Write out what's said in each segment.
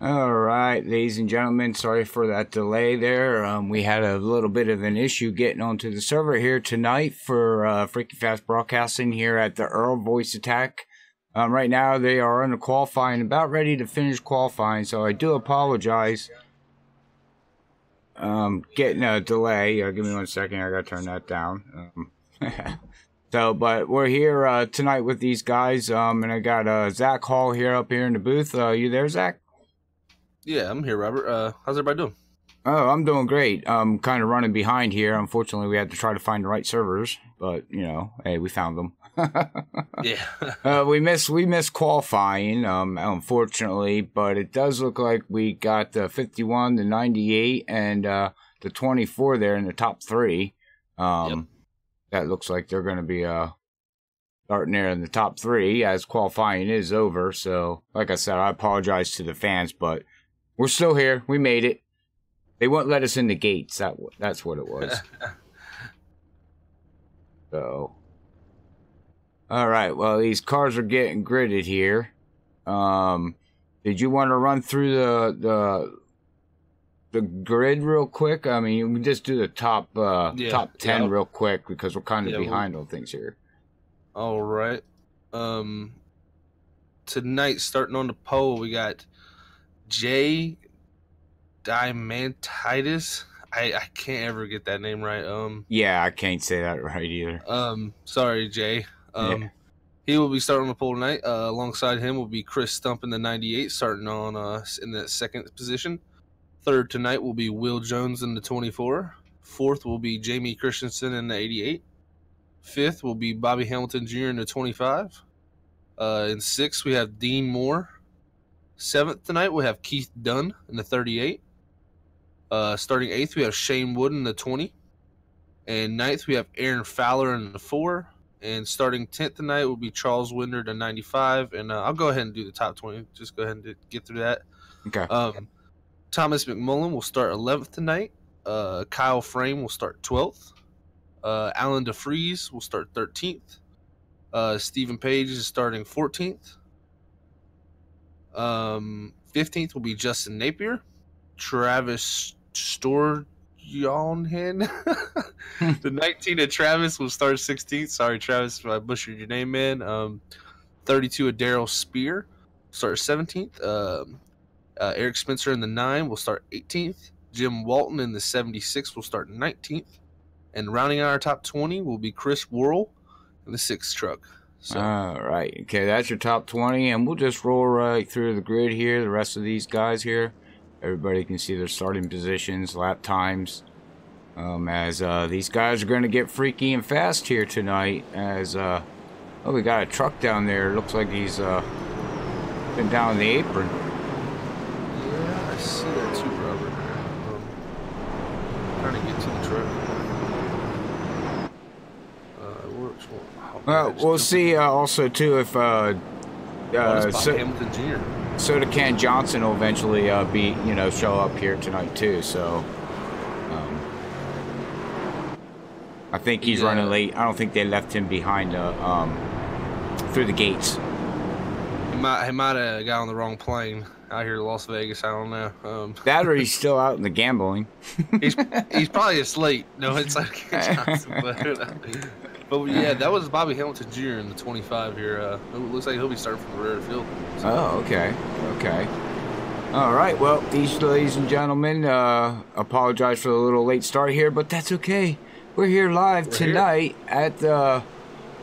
All right, ladies and gentlemen, sorry for that delay there. We had a little bit of an issue getting onto the server here tonight for Freaky Fast Broadcasting here at the EARL Voice Attack. Right now, they are under qualifying, about ready to finish qualifying, so I do apologize. Getting a delay. Give me 1 second, I gotta turn that down. But we're here tonight with these guys, and I got Zach Hall here up here in the booth. You there, Zach? Yeah, I'm here, Robert. How's everybody doing? Oh, I'm doing great. I'm kind of running behind here. Unfortunately, we had to try to find the right servers, but you know, hey, we found them. Yeah. We missed qualifying, unfortunately, but it does look like we got the 51, the 98, and the 24 there in the top three. Yep. That looks like they're going to be starting there in the top three as qualifying is over. So, like I said, I apologize to the fans, but we're still here. We made it. They wouldn't let us in the gates. That's what it was. So, all right. Well, these cars are getting gridded here. Did you want to run through the grid real quick? I mean, you can just do the top 10 real quick because we're kind of behind on things here. All right. Tonight, starting on the pole, we got Jay Diamantitis. I can't ever get that name right. Yeah, I can't say that right either. Sorry, Jay. He will be starting on the pole tonight. Alongside him will be Chris Stump in the 98, starting on in the second position. Third tonight will be Will Jones in the 24. Fourth will be Jamie Christensen in the 88. Fifth will be Bobby Hamilton Jr. in the 25. In sixth, we have Dean Moore. Seventh tonight, we have Keith Dunn in the 38. Starting eighth, we have Shane Wood in the 20. And ninth, we have Aaron Fowler in the 4. And starting 10th tonight will be Charles Winder in the 95. And I'll go ahead and do the top 20. Just go ahead and get through that. Okay. Thomas McMullen will start 11th tonight. Kyle Frame will start 12th. Alan DeFries will start 13th. Stephen Page is starting 14th. 15th will be Justin Napier. Travis Storjonhen. The 19 of Travis will start 16th. Sorry, Travis, if I butchered your name, man. 32 of Daryl Spear start 17th. Eric Spencer in the 9 will start 18th. Jim Walton in the 76 will start 19th. And rounding out our top 20 will be Chris Worrell in the 6th truck. So. All right. Okay, that's your top 20. And we'll just roll right through the grid here. The rest of these guys here. Everybody can see their starting positions, lap times. As these guys are going to get freaky and fast here tonight. As, oh, we got a truck down there. Looks like he's been down the apron. Yeah, I see that too, Robert. Trying to get to the truck. Well, we'll see also too if Hamilton Jr. Soda Can Johnson will eventually show up here tonight too. So I think he's running late. I don't think they left him behind through the gates. He might have got on the wrong plane out here to Las Vegas. I don't know. That or he's still out in the gambling. he's probably asleep. No, it's like Johnson, but yeah, that was Bobby Hamilton Jr. in the 25 here. It looks like he'll be starting from the rear field. So. Oh, okay. Okay. All right. Well, these ladies and gentlemen, apologize for the little late start here, but that's okay. We're here live tonight at the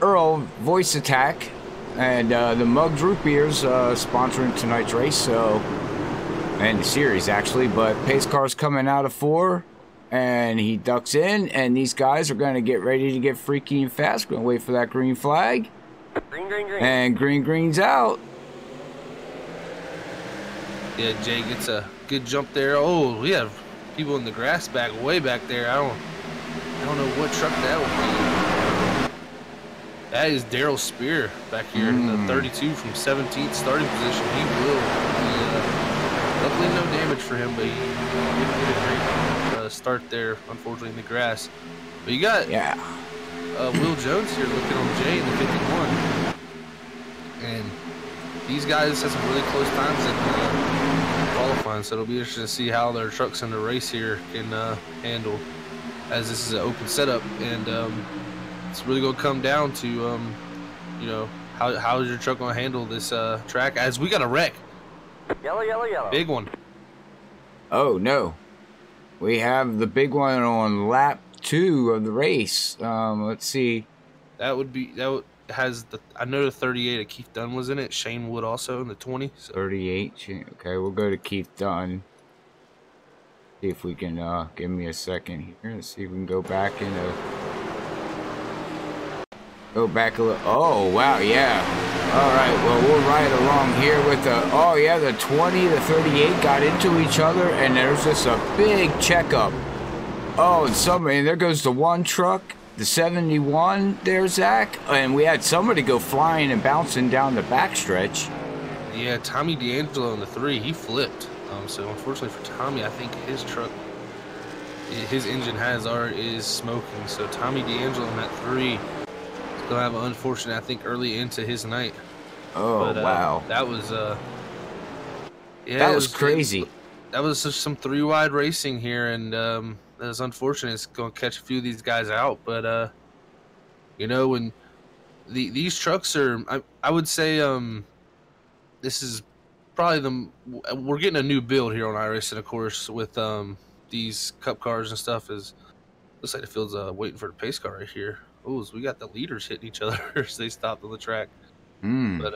EARL Voice Attack, and the Mugs Root Beers sponsoring tonight's race, so, and the series actually, but pace car's coming out of 4. And he ducks in, and these guys are going to get ready to get freaky and fast. Going to wait for that green flag. Green, green, green. And green's out. Yeah, Jay gets a good jump there. Oh, we have people in the grass way back there. I don't know what truck that would be. That is Daryl Spear back here in the 32 from 17th starting position. He will. Luckily, no damage for him, but he did a great start there, unfortunately, in the grass. But you got Will Jones here looking on Jay in the 51. And these guys had some really close times qualifying, so it'll be interesting to see how their trucks in the race here can handle, as this is an open setup, and it's really going to come down to you know, how is your truck going to handle this track, as we got a wreck. Yellow, yellow, yellow. Big one. Oh no, we have the big one on lap 2 of the race. Let's see. That has the, I know the 38 of Keith Dunn was in it. Shane Wood also in the 20. So. 38. Okay, we'll go to Keith Dunn. See if we can give me a second here. Let's see if we can go back into. Go back a little. Oh wow, yeah. All right, well we'll ride along here with the. Oh yeah, the 20, the 38 got into each other, and there's just a big checkup. Oh, and there goes the one truck. The 71 there, Zach, and we had somebody go flying and bouncing down the backstretch. Yeah, Tommy D'Angelo in the 3, he flipped. So unfortunately for Tommy, I think his truck, his engine is smoking. So Tommy D'Angelo in that 3 is gonna have an unfortunate, I think, early into his night. Oh, but, wow, that was yeah, that was crazy. That was just some 3-wide racing here, and it's unfortunate. It's going to catch a few of these guys out, but you know, when these trucks are, I would say this is probably we're getting a new build here on iRacing, of course, with these cup cars and stuff. Looks like the field's waiting for the pace car right here. Oh, so we got the leaders hitting each other as they stopped on the track. But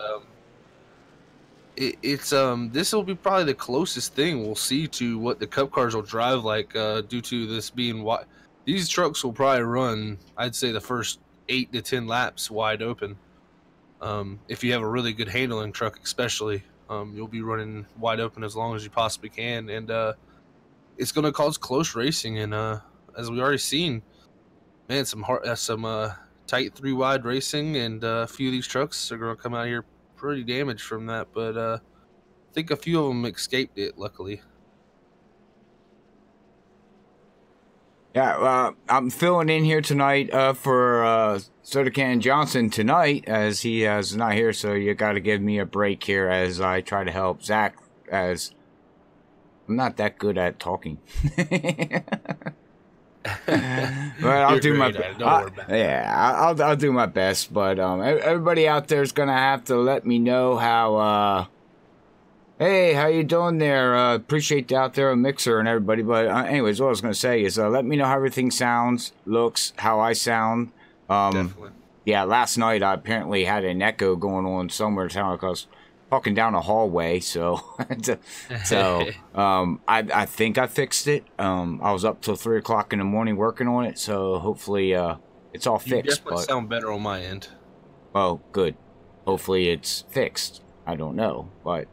this will be probably the closest thing we'll see to what the cup cars will drive like, due to this being wide. These trucks will probably run, I'd say, the first 8 to 10 laps wide open. If you have a really good handling truck, especially, you'll be running wide open as long as you possibly can, and it's going to cause close racing. And as we already seen, man, some tight 3-wide racing, and a few of these trucks are going to come out here pretty damaged from that, but I think a few of them escaped it, luckily. Yeah, I'm filling in here tonight for Soda Can Johnson tonight, as he is not here, so you got to give me a break here as I try to help Zach, as I'm not that good at talking. But I'll do my best. Yeah, I'll do my best. But everybody out there is gonna have to let me know how. Hey, how you doing there? Appreciate you out there on Mixer and everybody. But anyways, what I was gonna say is let me know how everything sounds, looks, how I sound. Definitely. Yeah, last night I apparently had an echo going on somewhere in town because walking down a hallway, so I think I fixed it. I was up till 3 o'clock in the morning working on it, so hopefully it's all fixed. You definitely sound better on my end. Oh, good. Hopefully it's fixed. I don't know, but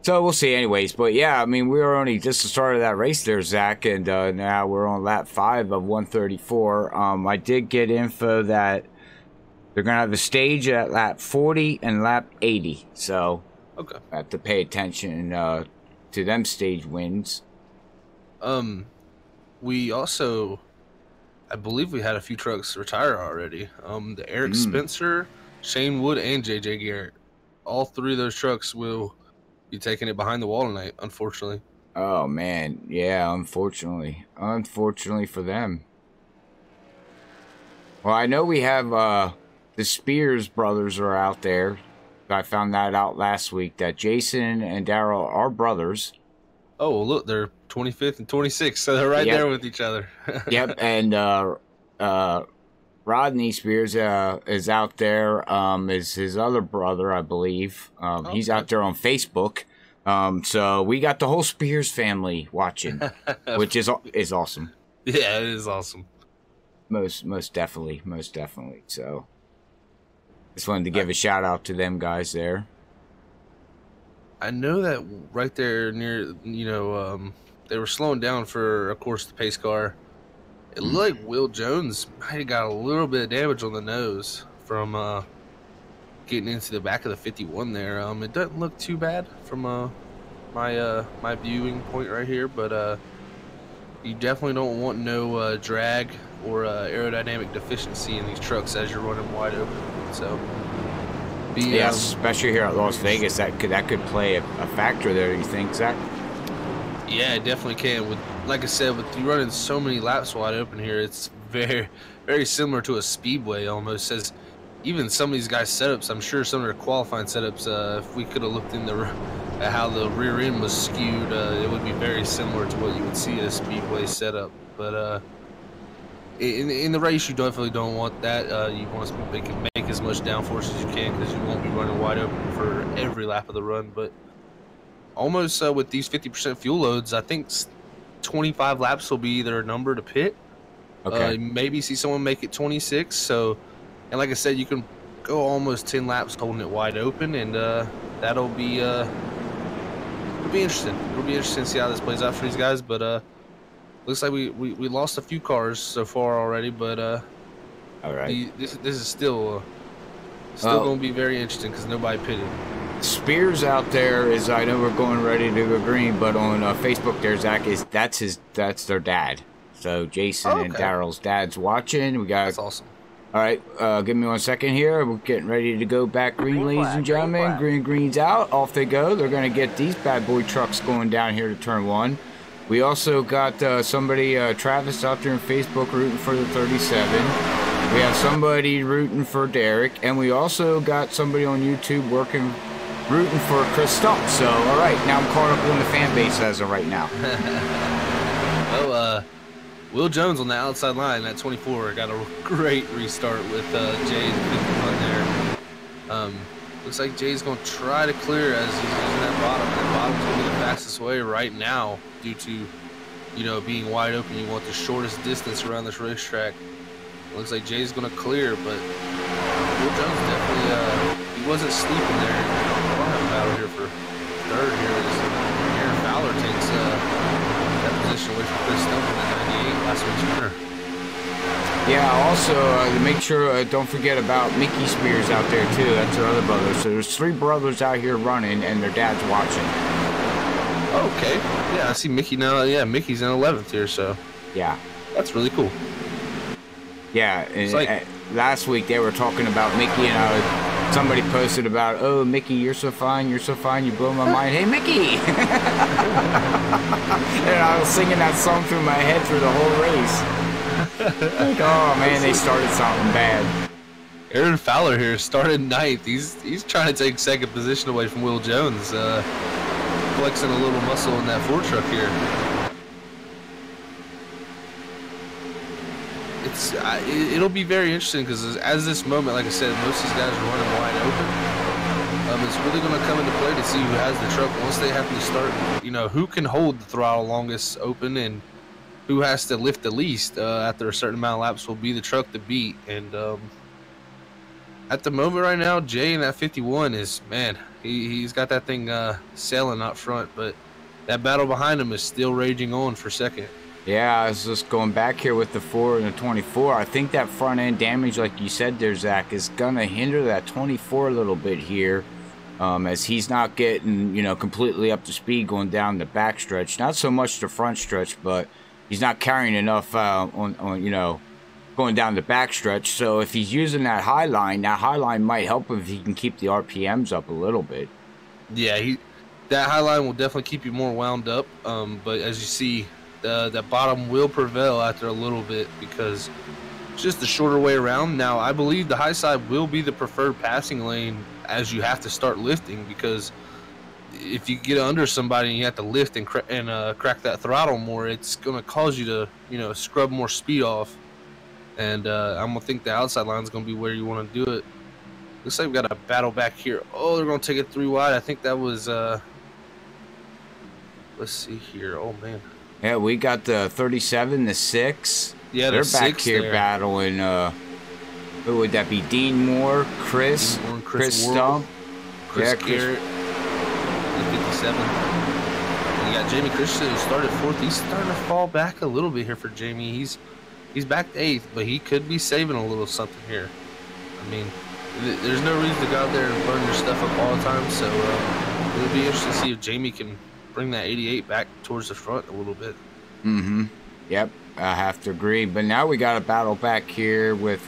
so we'll see. Anyways, but yeah, I mean, we were only just the start of that race there, Zach, and now we're on lap 5 of 134. I did get info that they're gonna have a stage at lap 40 and lap 80, so okay, I have to pay attention to them stage wins. We also, I believe we had a few trucks retire already. The Eric Spencer, Shane Wood, and JJ Garrett, all 3 of those trucks will be taking it behind the wall tonight, unfortunately. Oh man, yeah, unfortunately for them. Well, I know we have the Spears brothers are out there. I found that out last week, that Jason and Daryl are brothers. Oh, well, look, they're 25th and 26th, so they're right there with each other. Yep, and Rodney Spears is out there, is his other brother, I believe. He's out there on Facebook. So we got the whole Spears family watching, which is awesome. Yeah, it is awesome. Most definitely. So just wanted to give a shout out to them guys there. I know that right there near, they were slowing down for, of course, the pace car. It looked like Will Jones might have got a little bit of damage on the nose from getting into the back of the 51 there. It doesn't look too bad from my viewing point right here, but you definitely don't want no drag or aerodynamic deficiency in these trucks as you're running wide open. So, especially here at Las Vegas, that could play a factor there. You think, Zach? Yeah, it definitely can. With, like I said, with you running so many laps wide open here, it's very, very similar to a speedway almost. As even some of these guys' setups, I'm sure some of their qualifying setups, if we could have looked in at how the rear end was skewed, it would be very similar to what you would see at a speedway setup. But in the race, you definitely don't want that. You want to make as much downforce as you can because you won't be running wide open for every lap of the run. But almost with these 50% fuel loads, I think 25 laps will be their number to pit. Okay. Maybe see someone make it 26. So, and like I said, you can go almost 10 laps holding it wide open, and that'll be it'll be interesting. It'll be interesting to see how this plays out for these guys. But looks like we lost a few cars so far already. But all right, this is still going to be very interesting because nobody pitted. Spears out there is, I know we're going ready to go green, but on Facebook there, Zach, that's their dad. So Jason and Daryl's dad's watching. That's awesome. All right, give me 1 second here. We're getting ready to go back green, ladies and gentlemen. Green's out. Off they go. They're going to get these bad boy trucks going down here to turn 1. We also got somebody, Travis, out there on Facebook rooting for the 37. We have somebody rooting for Derek, and we also got somebody on YouTube rooting for Chris Stump. So, all right, now I'm caught up on the fan base as of right now. Will Jones on the outside line at 24 got a great restart with Jay run there. Looks like Jay's going to try to clear as he's using that bottom. That bottom's going to be the fastest way right now due to, being wide open. You want the shortest distance around this racetrack. Looks like Jay's going to clear, but Will Jones definitely he wasn't sleeping there. We'll have a battle here for third here as Aaron Fowler takes that position away from Chris Stump in the 98 last week's winner. Yeah, also to make sure, don't forget about Mickey Spears out there too. That's their other brother. So there's 3 brothers out here running, and their dad's watching. Okay. Yeah, I see Mickey now. Yeah, Mickey's in 11th here, so. Yeah. That's really cool. Yeah, and last week they were talking about Mickey, and somebody posted about, oh, Mickey, you're so fine, you blow my mind. Hey, Mickey! And I was singing that song through my head through the whole race. Oh man, they started something bad. Aaron Fowler here started 9th. He's trying to take second position away from Will Jones, flexing a little muscle in that Ford truck here. It'll be very interesting because as this moment, like I said, most of these guys are running wide open. It's really going to come into play to see who has the truck once they have to start. Who can hold the throttle longest open and who has to lift the least after a certain amount of laps will be the truck to beat. And at the moment right now, Jay in that 51 is, man, he's got that thing sailing out front, but that battle behind him is still raging on for second. Yeah, I was just going back here with the 4 and the 24. I think that front end damage, like you said there, Zach, is going to hinder that 24 a little bit here, as he's not getting, completely up to speed going down the back stretch. Not so much the front stretch, but he's not carrying enough on going down the back stretch. So if he's using that high line might help him if he can keep the RPMs up a little bit. Yeah, that high line will definitely keep you more wound up. But as you see, that bottom will prevail after a little bit because it's just the shorter way around. Now, I believe the high side will be the preferred passing lane as you have to start lifting, because if you get under somebody and you have to lift and crack that throttle more, it's going to cause you to, scrub more speed off. And I'm going to think the outside line is going to be where you want to do it. Looks like we've got a battle back here. Oh, they're going to take it 3 wide. I think that was, let's see here. Oh, man. Yeah, we got the 37, the 6. Yeah, they're back here there battling. Who would that be? Dean Moore, Chris Stump, Chris Garrett, 57. And you got Jamie Christian who started 4th. He's starting to fall back a little bit here for Jamie. He's back to 8th, but he could be saving a little something here. I mean, there's no reason to go out there and burn your stuff up all the time. So it'll be interesting to see if Jamie can bring that 88 back towards the front a little bit. Mm-hmm. Yep, I have to agree. But now we got a battle back here with,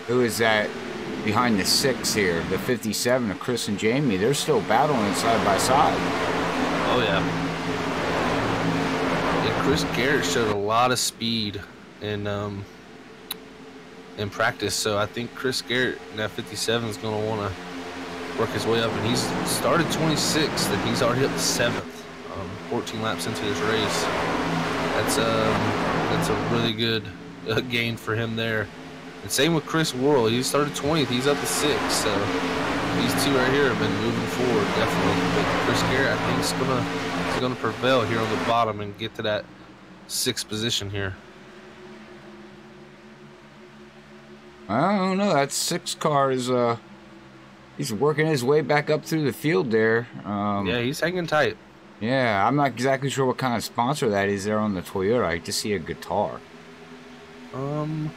who is that behind the 6 here? The 57 of Chris and Jamie. They're still battling side by side. Oh, yeah. Chris Garrett showed a lot of speed in practice, so I think Chris Garrett in that 57 is going to want to work his way up, and he's started 26th, and he's already up to 7th, 14 laps into this race. That's a really good gain for him there. And same with Chris Worrell. He started 20th. He's up to 6th. So these two right here have been moving forward, definitely. But Chris Garrett, I think, is gonna prevail here on the bottom and get to that 6th position here. I don't know. That 6 car is he's working his way back up through the field there. Yeah, he's hanging tight. Yeah, I'm not exactly sure what kind of sponsor that is there on the Toyota. I just see a guitar. I don't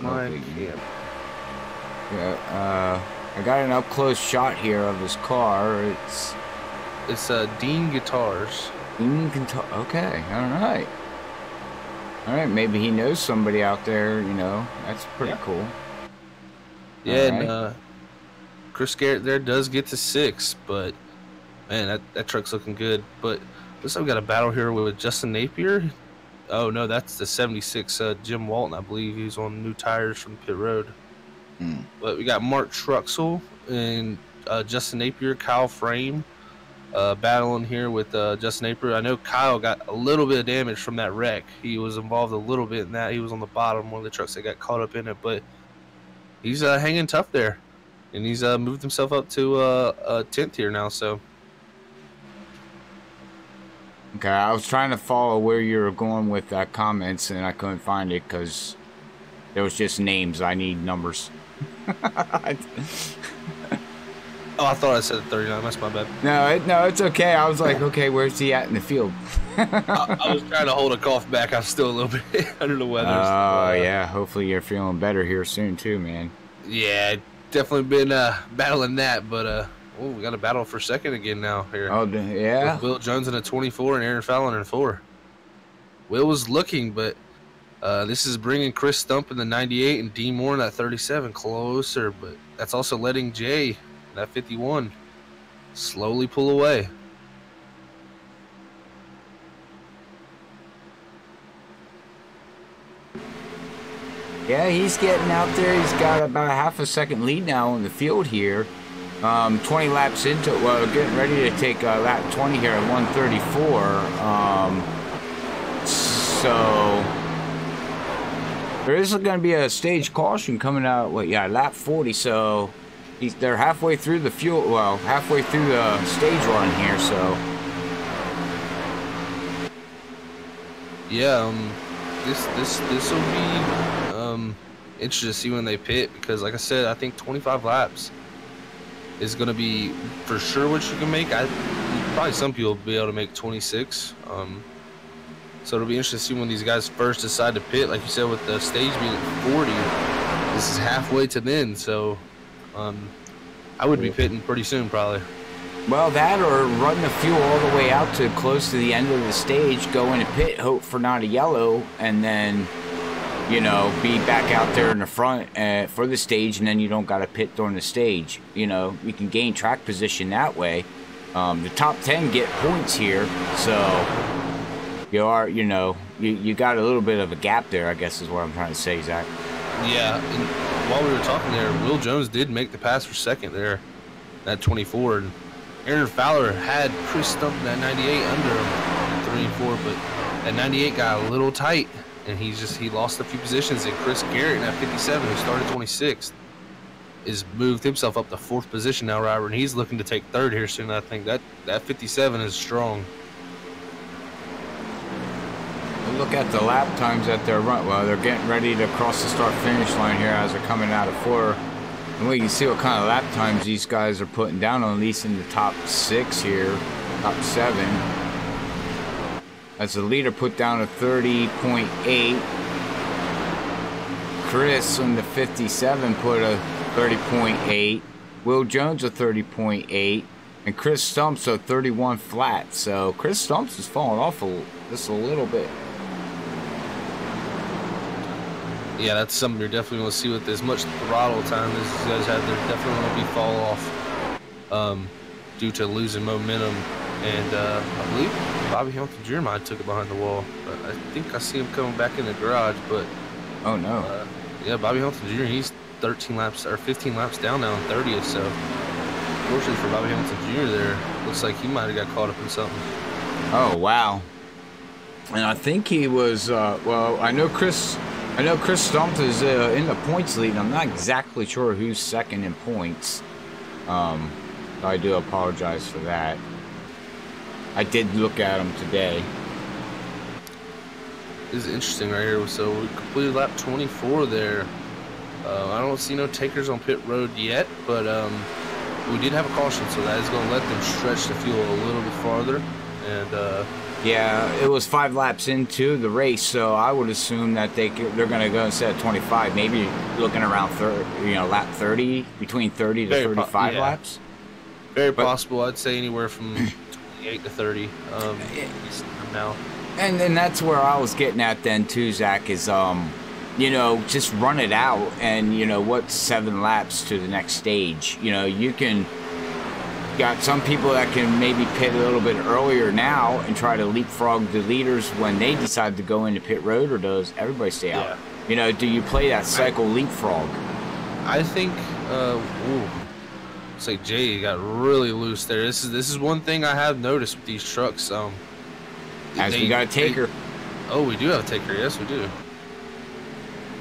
know. Yeah, I got an up close shot here of his car. It's Dean Guitars. Dean Guitar. Okay, all right. All right, maybe he knows somebody out there. You know, that's pretty cool. Yeah, right. And Chris Garrett there does get to 6, but man, that truck's looking good. But looks like we got a battle here with Justin Napier. Oh no, that's the 76 Jim Walton, I believe. He's on new tires from pit road. But we got Mark Truxell and Justin Napier, Kyle Frame battling here with Justin Napier. I know Kyle got a little bit of damage from that wreck. He was involved a little bit in that. He was on the bottom, one of the trucks that got caught up in it, but he's hanging tough there, and he's moved himself up to 10th here now. So. Okay, I was trying to follow where you were going with that comments, and I couldn't find it because there was just names. I need numbers. Oh, I thought I said 39. That's my bad. No, it's okay. I was like, okay, where's he at in the field? I was trying to hold a cough back. I'm still a little bit under the weather. Oh, yeah. Hopefully you're feeling better here soon, too, man. Yeah, definitely been battling that, but we got a battle for second again now here. Oh, yeah? With Will Jones in a 24 and Aaron Fallon in a 4. Will was looking, but this is bringing Chris Stump in the 98 and Dean Moore in that 37 closer, but that's also letting Jay, that 51, slowly pull away. Yeah, he's getting out there. He's got about a half a second lead now in the field here. 20 laps into it. Well, getting ready to take lap 20 here at 134. So there is going to be a stage caution coming out. Lap 40. So they're halfway through the halfway through the stage run here. So yeah, this will be interesting to see when they pit, because like I said, I think 25 laps is going to be for sure what you can make. Probably some people will be able to make 26. So it'll be interesting to see when these guys first decide to pit. Like you said, with the stage being at 40, this is halfway to then. So I would be pitting pretty soon, probably. Well, that or run the fuel all the way out to close to the end of the stage, go in a pit, hope for not a yellow, and then, you know, be back out there in the front for the stage, and then you don't got to pit during the stage. You know, you can gain track position that way. The top 10 get points here, so you got a little bit of a gap there, I guess is what I'm trying to say, Zach. Yeah, and while we were talking there, Will Jones did make the pass for second there, that 24, and Aaron Fowler had Chris Stump in that 98 under him at 3 and 4, but that 98 got a little tight, and he lost a few positions. And Chris Garrett in that 57, who started 26th, is moved himself up to 4th position now, Robert, and he's looking to take 3rd here soon. I think that 57 is strong. Look at the lap times that they're run. Well, they're getting ready to cross the start-finish line here as they're coming out of 4. And we can see what kind of lap times these guys are putting down, at least in the top 6 here, top 7. As the leader put down a 30.8. Chris on the 57 put a 30.8. Will Jones a 30.8. And Chris Stumps a 31 flat. So Chris Stumps is falling off just a little bit. Yeah, that's something you're definitely going to see with as much throttle time as these guys have. They're definitely going to be fall off due to losing momentum. And I believe Bobby Hamilton Jr. might have took it behind the wall. But I think I see him coming back in the garage. But oh no. Yeah, Bobby Hamilton Jr. He's 13 laps or 15 laps down now in 30th. So fortunately for Bobby Hamilton Jr. there, looks like he might have got caught up in something. Oh wow. And I think he was. Well, I know Chris Stump is in the points lead. I'm not exactly sure who's second in points. I do apologize for that. I did look at him today. This is interesting right here. So we completed lap 24 there. I don't see no takers on pit road yet, but we did have a caution, so that is going to let them stretch the fuel a little bit farther. And yeah, it was 5 laps into the race, so I would assume that they're going to go instead of 25, maybe looking around 30, lap 30, between 30 to 35 laps. Very possible. I'd say anywhere from 28 to 30 now. And then that's where I was getting at then too, Zach, is just run it out, and what's 7 laps to the next stage. You can got some people that can maybe pit a little bit earlier now and try to leapfrog the leaders when they decide to go into pit road, or does everybody stay out? Do you play that cycle leapfrog? I think it's like Jay got really loose there. This is one thing I have noticed with these trucks. We got a taker. Oh, we do have a taker. Yes, we do.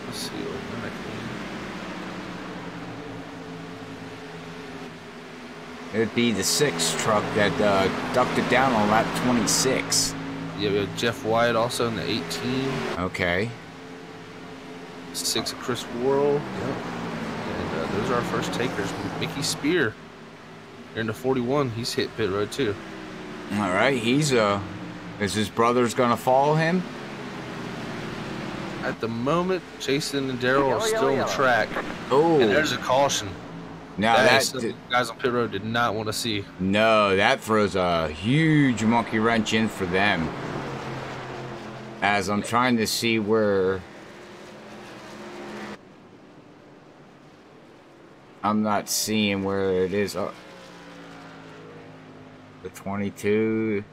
Let's see what it'd be the 6 truck that ducked it down on lap 26. Yeah, we have Jeff Wyatt also in the 18. Okay. 6 of Chris Worrell. Yep. And those are our first takers. Mickey Spear. Here in the 41. He's hit pit road too. All right. He's is his brother's gonna follow him? At the moment, Jason and Daryl are still on the track. Oh. And there's a caution. Now that guys on pit road did not want to see. No, that throws a huge monkey wrench in for them. As I'm trying to see where I'm not seeing where it is. Oh, the 22.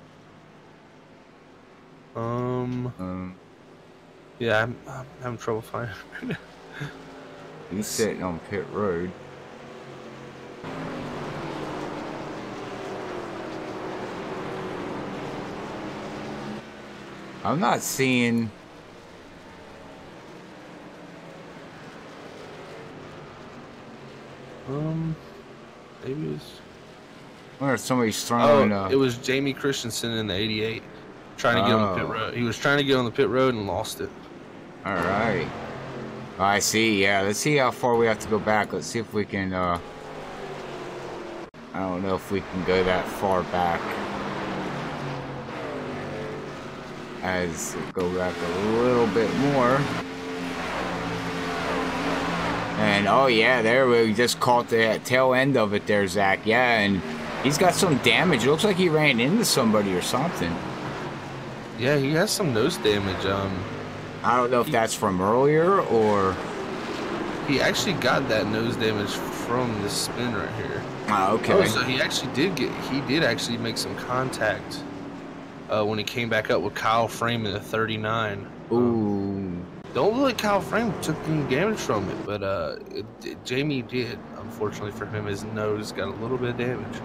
Yeah, I'm having trouble finding him. He's sitting on pit road. I'm not seeing. Maybe it was. I wonder if somebody's throwing. It was Jamie Christensen in the 88, trying to get on the pit road. He was trying to get on the pit road and lost it. All right. I see. Yeah, let's see how far we have to go back. Let's see if we can. I don't know if we can go that far back. As go back a little bit more. And oh yeah, there we just caught the tail end of it there, Zach. Yeah, and he's got some damage. It looks like he ran into somebody or something. Yeah, he has some nose damage. I don't know if that's from earlier or. He actually got that nose damage from this spin right here. Oh, okay. Oh, so he did actually make some contact when he came back up with Kyle Frame in the 39. Ooh. Don't look like Kyle Frame took any damage from it, but Jamie did. Unfortunately for him, his nose got a little bit of damage.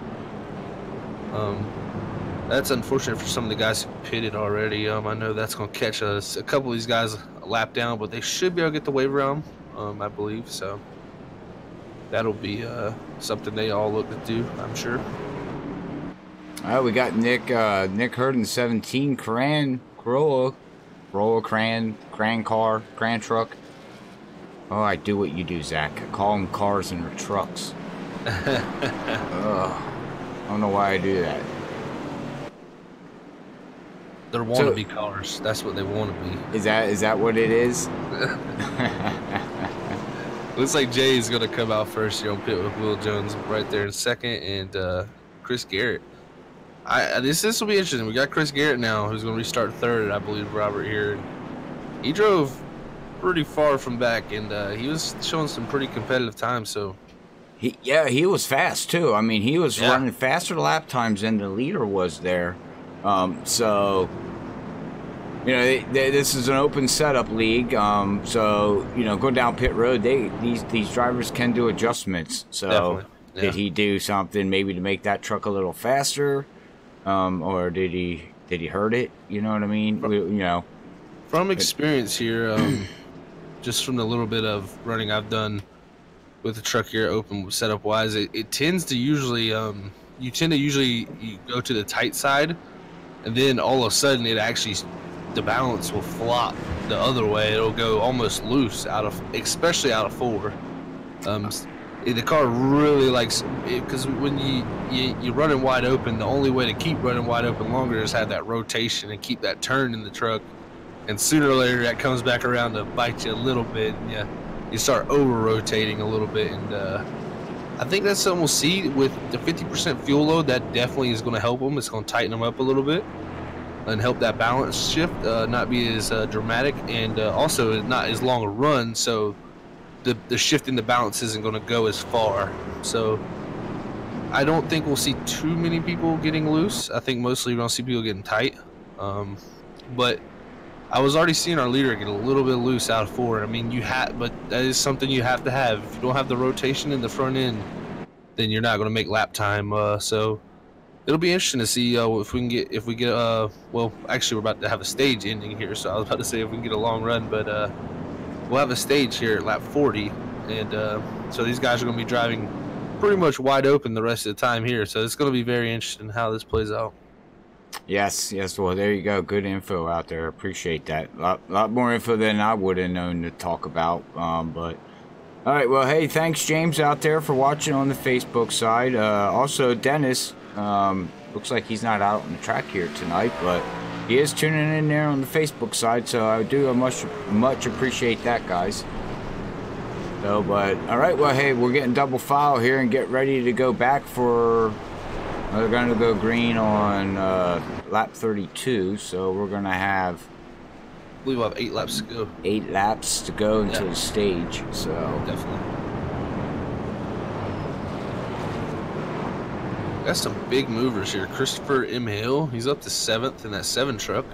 That's unfortunate for some of the guys who pitted already. I know that's going to catch us a couple of these guys a lap down, but they should be able to get the wave around, I believe. So that'll be something they all look to do, I'm sure. All right, we got Nick Hurd in 17, Corolla, Cran truck. Oh, I do what you do, Zach. I call them cars and trucks. I don't know why I do that. They're wannabe cars. That's what they want to be. Is that what it is? Looks like Jay's gonna come out first here on pit with Will Jones right there in second, and Chris Garrett. This will be interesting. We got Chris Garrett now, who's gonna restart third, I believe. Robert here. He drove pretty far from back, and he was showing some pretty competitive time. So. He was fast too. I mean, he was running faster lap times than the leader was there. So, you know, this is an open setup league. So, you know, go down pit road, these drivers can do adjustments. So, Definitely. Yeah. did he do something maybe to make that truck a little faster? Or did he hurt it? You know what I mean? You know, from experience here, just from the little bit of running I've done with the truck here, open setup wise, it tends to usually you go to the tight side, and then all of a sudden the balance will flop the other way. It'll go almost loose especially out of 4. The car really likes it, because when you're running wide open, the only way to keep running wide open longer is have that rotation and keep that turn in the truck, and sooner or later that comes back around to bite you a little bit, and you start over rotating a little bit. And I think that's something we'll see with the 50% fuel load. That definitely is going to help them. It's going to tighten them up a little bit and help that balance shift not be as dramatic, and also not as long a run, so the shift in the balance isn't going to go as far. So I don't think we'll see too many people getting loose. I think mostly we're going to see people getting tight. But I was already seeing our leader get a little bit loose out of 4. I mean, but that is something you have to have. If you don't have the rotation in the front end, then you're not going to make lap time. So it'll be interesting to see if we get well, actually we're about to have a stage ending here, so I was about to say if we can get a long run, but we'll have a stage here at lap 40, and so these guys are going to be driving pretty much wide open the rest of the time here, so it's going to be very interesting how this plays out. Yes. Well, there you go. Good info out there. Appreciate that. A lot more info than I would have known to talk about. But all right. Well, hey, thanks, James, out there for watching on the Facebook side. Also, Dennis. Looks like he's not out on the track here tonight, but he is tuning in there on the Facebook side. So I do much appreciate that, guys. So, but all right. Well, hey, we're getting double file here and get ready to go back for. They're going to go green on lap 32, so we're going to have... I believe we'll have 8 laps to go. 8 laps to go until the stage, so... Definitely. Got some big movers here. Christopher M. Hill, he's up to 7th in that 7 truck.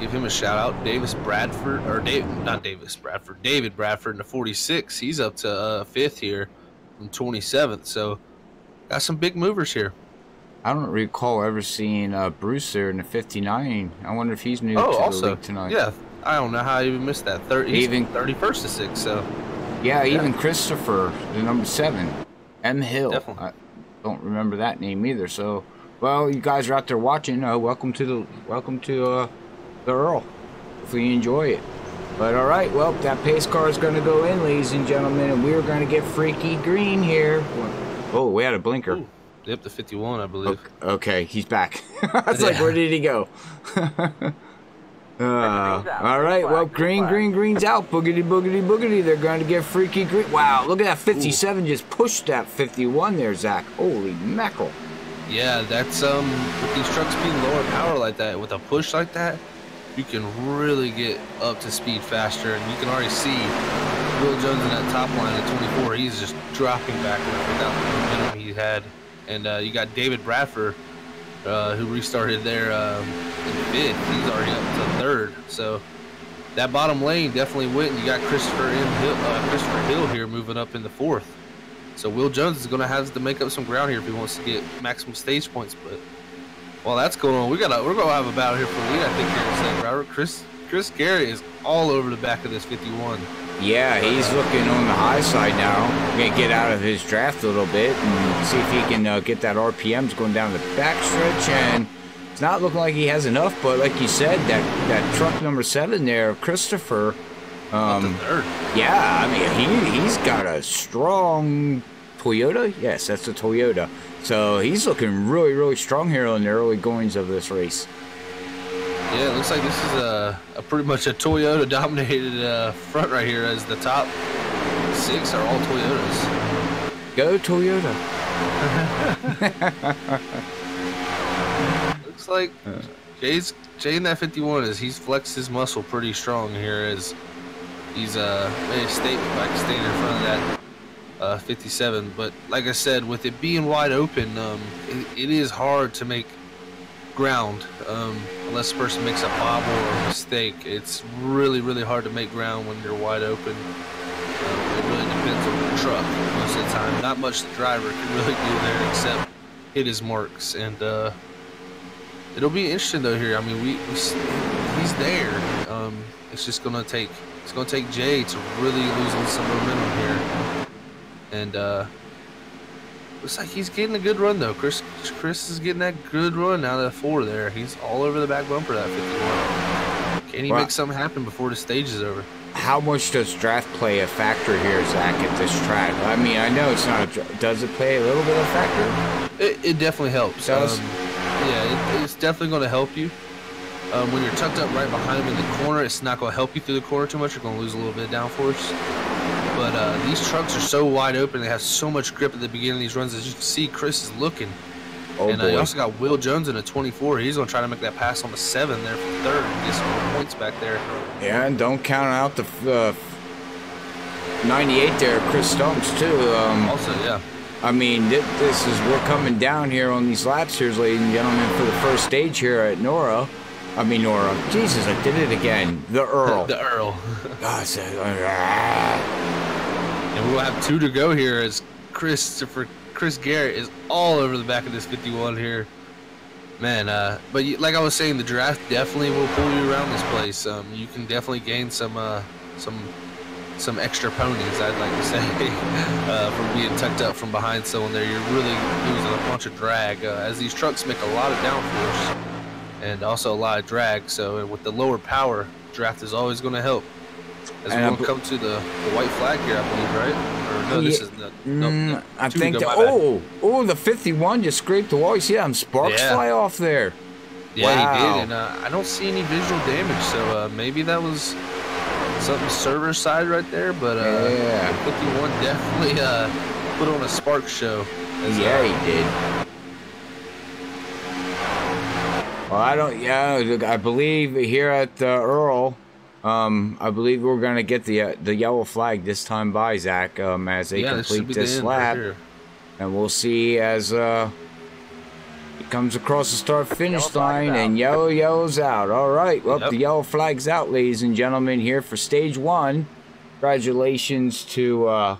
Give him a shout out. David Bradford in the 46. He's up to 5th here from 27th, so... Got some big movers here. I don't recall ever seeing Bruce there in the 59. I wonder if he's new to the league tonight. Yeah, I don't know how I even missed that. He's 31st to 6, so... Yeah, even Christopher, the number 7. M. Hill. Definitely. I don't remember that name either, so... Well, you guys are out there watching. Welcome to the Earl. Hopefully you enjoy it. But all right, well, that pace car is going to go in, ladies and gentlemen, and we're going to get freaky green here. Oh, we had a blinker. Ooh, yep, the 51, I believe. Okay, he's back. I was like, where did he go? All right, well, green's out. Boogity. They're going to get freaky green. Wow, look at that 57 just pushed that 51 there, Zach. Holy mackerel. Yeah, that's, with these trucks being lower power like that, with a push like that, you can really get up to speed faster, and you can already see Will Jones in that top line at 24. He's just dropping backwards without the momentum he had. And you got David Bradford, who restarted there in 5th. He's already up to 3rd. So that bottom lane definitely went. And you got Christopher Hill here moving up in the 4th. So Will Jones is going to have to make up some ground here if he wants to get maximum stage points. But while that's going on, we're going to have a battle here for the lead, I think, here in the second round. Chris Garrett is all over the back of this 51. Yeah, he's looking on the high side now. We're going to get out of his draft a little bit and see if he can get that RPMs going down the backstretch. And it's not looking like he has enough, but like you said, that truck number 7 there, Christopher. Up to 3rd. Yeah, I mean, he's got a strong Toyota. Yes, that's a Toyota. So he's looking really, really strong here on the early goings of this race. Yeah, it looks like this is a pretty much a Toyota-dominated front right here, as the top 6 are all Toyotas. Go Toyota. Looks like Jay in that 51 he's flexed his muscle pretty strong here, as he's made a statement by staying in front of that 57. But like I said, with it being wide open, it is hard to make ground. Unless the person makes a bobble or a mistake, it's really, really hard to make ground when you're wide open. It really depends on the truck most of the time. Not much the driver can really do there except hit his marks. And it'll be interesting though here. I mean, he's there. It's just gonna take Jay to really losing some momentum here. And looks like he's getting a good run though. Chris is getting that good run out of the 4 there. He's all over the back bumper of that 51. Can he make something happen before the stage is over? How much does draft play a factor here, Zach, at this track? I mean, I know it's not does it play a little bit of a factor? It definitely helps. Yeah, it's definitely going to help you. When you're tucked up right behind him in the corner, it's not going to help you through the corner too much. You're going to lose a little bit of downforce. But these trucks are so wide open. They have so much grip at the beginning of these runs. As you can see, Chris is looking. Oh, and you also got Will Jones in a 24. He's going to try to make that pass on the 7 there for 3rd and get some more points back there. Yeah, and don't count out the 98 there, Chris Stumps, too. Also, yeah. I mean, we're coming down here on these laps here, ladies and gentlemen, for the first stage here at Nora. Jesus, I did it again. The Earl. The Earl. God, and we'll have 2 to go here as Chris Garrett is all over the back of this 51 here. Man, but like I was saying, the draft definitely will pull you around this place. You can definitely gain some extra ponies, I'd like to say, from being tucked up from behind someone there. You're really losing a bunch of drag, as these trucks make a lot of downforce and also a lot of drag. So with the lower power, draft is always going to help. As we're going to come to the white flag here, I believe, right? Or no, this is the... No, I think the 51 just scraped the wall. You see them sparks fly off there. Yeah, wow. He did, and I don't see any visual damage, so maybe that was something server side right there, but the 51 definitely put on a spark show. He did. Well, I believe here at Earl, I believe we're going to get the yellow flag this time by, Zach, as they complete this lap. Right, and we'll see as it comes across the start-finish line, and yellow's out. All right, well, the yellow flag's out, ladies and gentlemen, here for stage 1. Congratulations to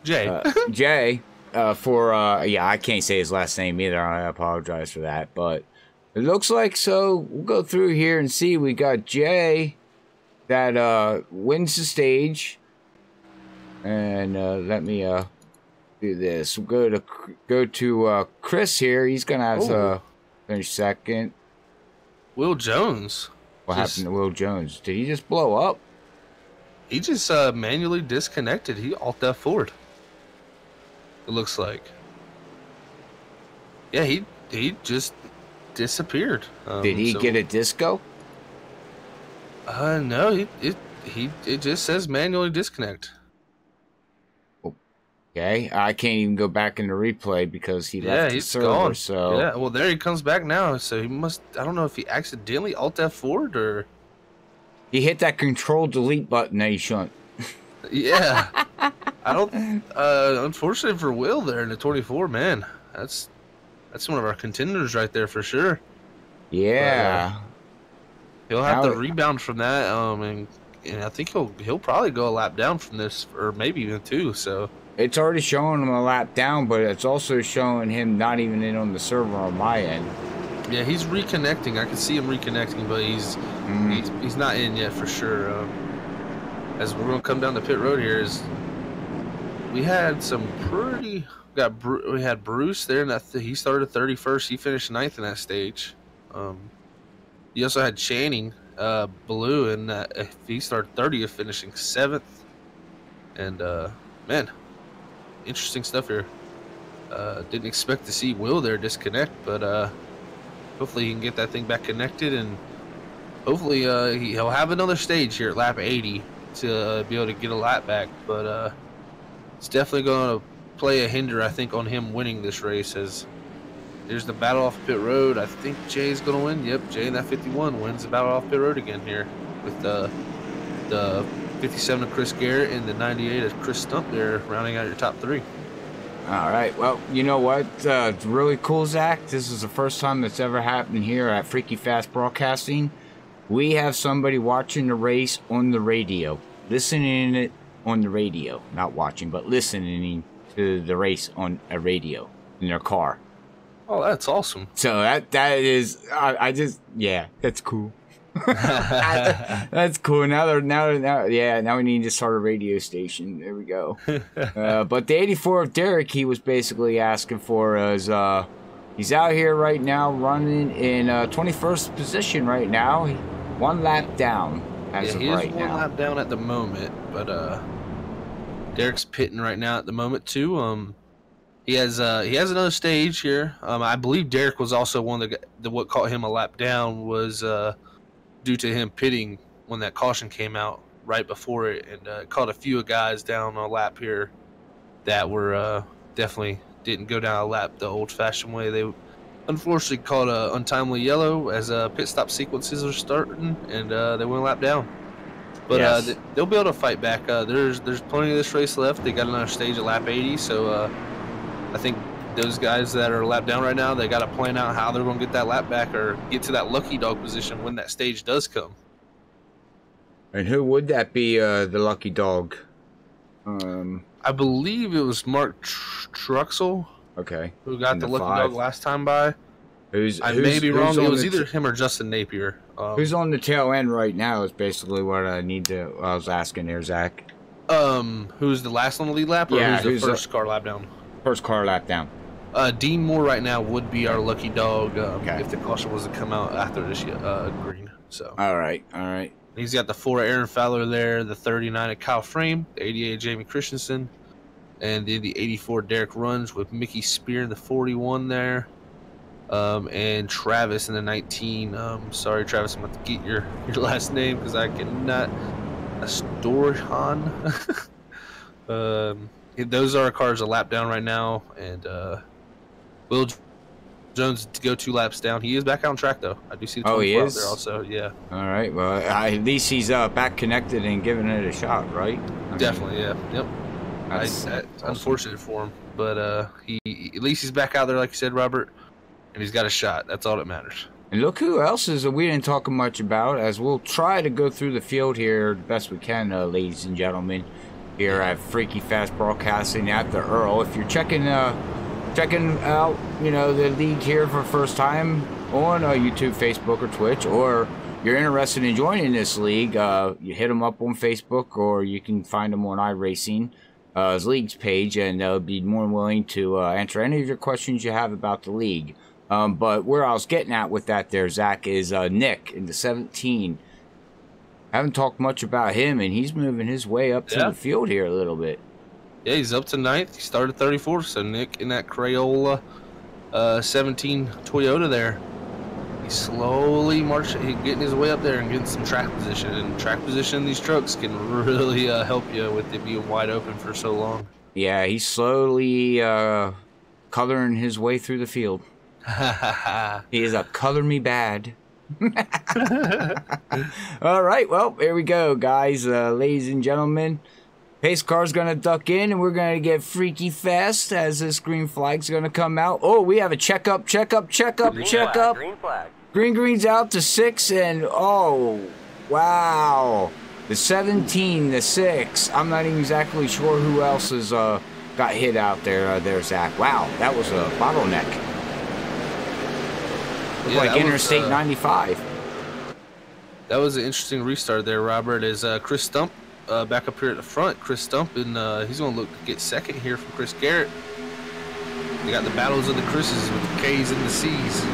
Jay. Jay for, I can't say his last name either. I apologize for that, but it looks like so. We'll go through here and see. We got Jay that wins the stage, and let me do this. We'll go to Chris here. He's gonna have to finish 2nd. Will Jones. What happened to Will Jones? Did he just blow up? He just manually disconnected. He alt F4'd. It looks like. Yeah, he just disappeared. Did he get a disco? No, it just says manually disconnect. Okay, I can't even go back in the replay because he left the server. Gone. So yeah, well there he comes back now. So he must. I don't know if he accidentally alt F4'd or he hit that control delete button that he shouldn't. Yeah, I don't. Unfortunately for Will there in the 24, man, that's one of our contenders right there for sure. Yeah, he'll have to rebound from that. And I think he'll probably go a lap down from this, or maybe even 2. So it's already showing him a lap down, but it's also showing him not even in on the server on my end. Yeah, he's reconnecting. I can see him reconnecting, but he's not in yet for sure. As we're gonna come down the pit road here, we had some pretty. We had Bruce there, and he started 31st. He finished 9th in that stage. You also had Channing Blue, and he started 30th, finishing 7th. And man, interesting stuff here. Didn't expect to see Will there disconnect, but hopefully he can get that thing back connected, and hopefully he'll have another stage here at lap 80 to be able to get a lap back. But it's definitely going to play a hinder, I think, on him winning this race. As there's the battle off pit road. I think Jay's going to win. Yep, Jay in that 51 wins the battle off pit road again here with the 57 of Chris Garrett and the 98 of Chris Stump there rounding out your top 3. All right. Well, you know what? It's really cool, Zach. This is the first time that's ever happened here at Freaky Fast Broadcasting. We have somebody watching the race on the radio, listening it on the radio, not watching, but listening to the race on a radio in their car. Oh, that's awesome. So that is, yeah, that's cool. That's cool. Now we need to start a radio station. There we go. But the 84 of Derek, he was basically asking for is he's out here right now running in 21st position right now. 1 lap down as of right now. He is 1 lap down at the moment, but Derek's pitting right now at the moment too. He has another stage here. I believe Derek was also one that what caught him a lap down was due to him pitting when that caution came out right before it, and caught a few guys down a lap here that were definitely didn't go down a lap the old-fashioned way. They unfortunately caught a untimely yellow as pit stop sequences are starting, and they went a lap down. But yes. They'll be able to fight back. There's plenty of this race left. They got another stage at lap 80, so I think those guys that are lap down right now, they got to plan out how they're going to get that lap back or get to that lucky dog position when that stage does come. And who would that be, the lucky dog? I believe it was Mark Truxell. Okay. Who got the lucky dog last time by. I may be wrong. It was either him or Justin Napier. Who's on the tail end right now is basically what I was asking there, Zach. Who's the last on the lead lap, or who's the first car lap down? First car lap down. Dean Moore right now would be our lucky dog okay. if the caution was to come out after this green. So. All right. He's got the 4 Aaron Fowler there, the 39 of Kyle Frame, the 88 of Jamie Christensen, and then the 84 Derek Runs with Mickey Spear in the 41 there, and Travis in the 19. Sorry, Travis, I'm about to get your last name because I cannot. Astorhan. Those are our cars a lap down right now, and Will Jones to go 2 laps down. He is back on track though. I do see the 24 out there also. Yeah. All right. Well, at least he's back connected and giving it a shot, right? Definitely. Yeah. Yep. That's awesome. Unfortunate for him, but he at least he's back out there, like you said, Robert, and he's got a shot. That's all that matters. And look who else is we didn't talk much about, as we'll try to go through the field here the best we can, ladies and gentlemen, here at Freaky Fast Broadcasting at the EARL. If you're checking out, the league here for the first time on YouTube, Facebook, or Twitch, or you're interested in joining this league, you hit them up on Facebook, or you can find them on iRacing league's page, and they'll be more than willing to answer any of your questions you have about the league. But where I was getting at with that there, Zach, is Nick in the 17. Haven't talked much about him, and he's moving his way up to the field here a little bit. Yeah, he's up to 9th. He started 34th, so Nick in that Crayola 17 Toyota there. He's slowly getting his way up there and getting some track position. And track position in these trucks can really help you with it being wide open for so long. Yeah, he's slowly coloring his way through the field. He is a color me bad. All right, well, here we go, guys, ladies and gentlemen. Pace car's gonna duck in, and we're gonna get freaky fast as this green flag's gonna come out. Oh, we have a check up. Green flag. Green's out to 6, and oh, wow. The 17, the 6. I'm not even exactly sure who else has got hit out there. There, Zach. Wow, that was a bottleneck. Looked like Interstate 95. That was an interesting restart there, Robert. Is Chris Stump back up here at the front? Chris Stump, and he's going to look to get second here from Chris Garrett. We got the battles of the Chris's with the K's and the C's.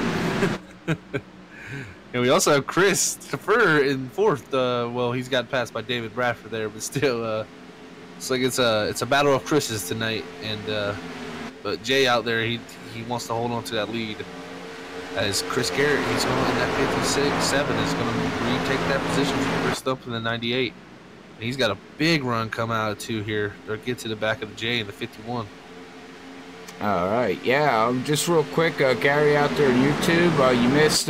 And we also have Christopher in 4th. Well, he's got passed by David Bradford there, but still, it's like it's a battle of Chris's tonight. And but Jay out there, he wants to hold on to that lead. As Chris Garrett, he's going in that 56-7, is going to retake that position from Chris Stump in the 98. And he's got a big run come out of 2 here. They'll get to the back of the J in the 51. All right, yeah, just real quick, Gary out there on YouTube, you missed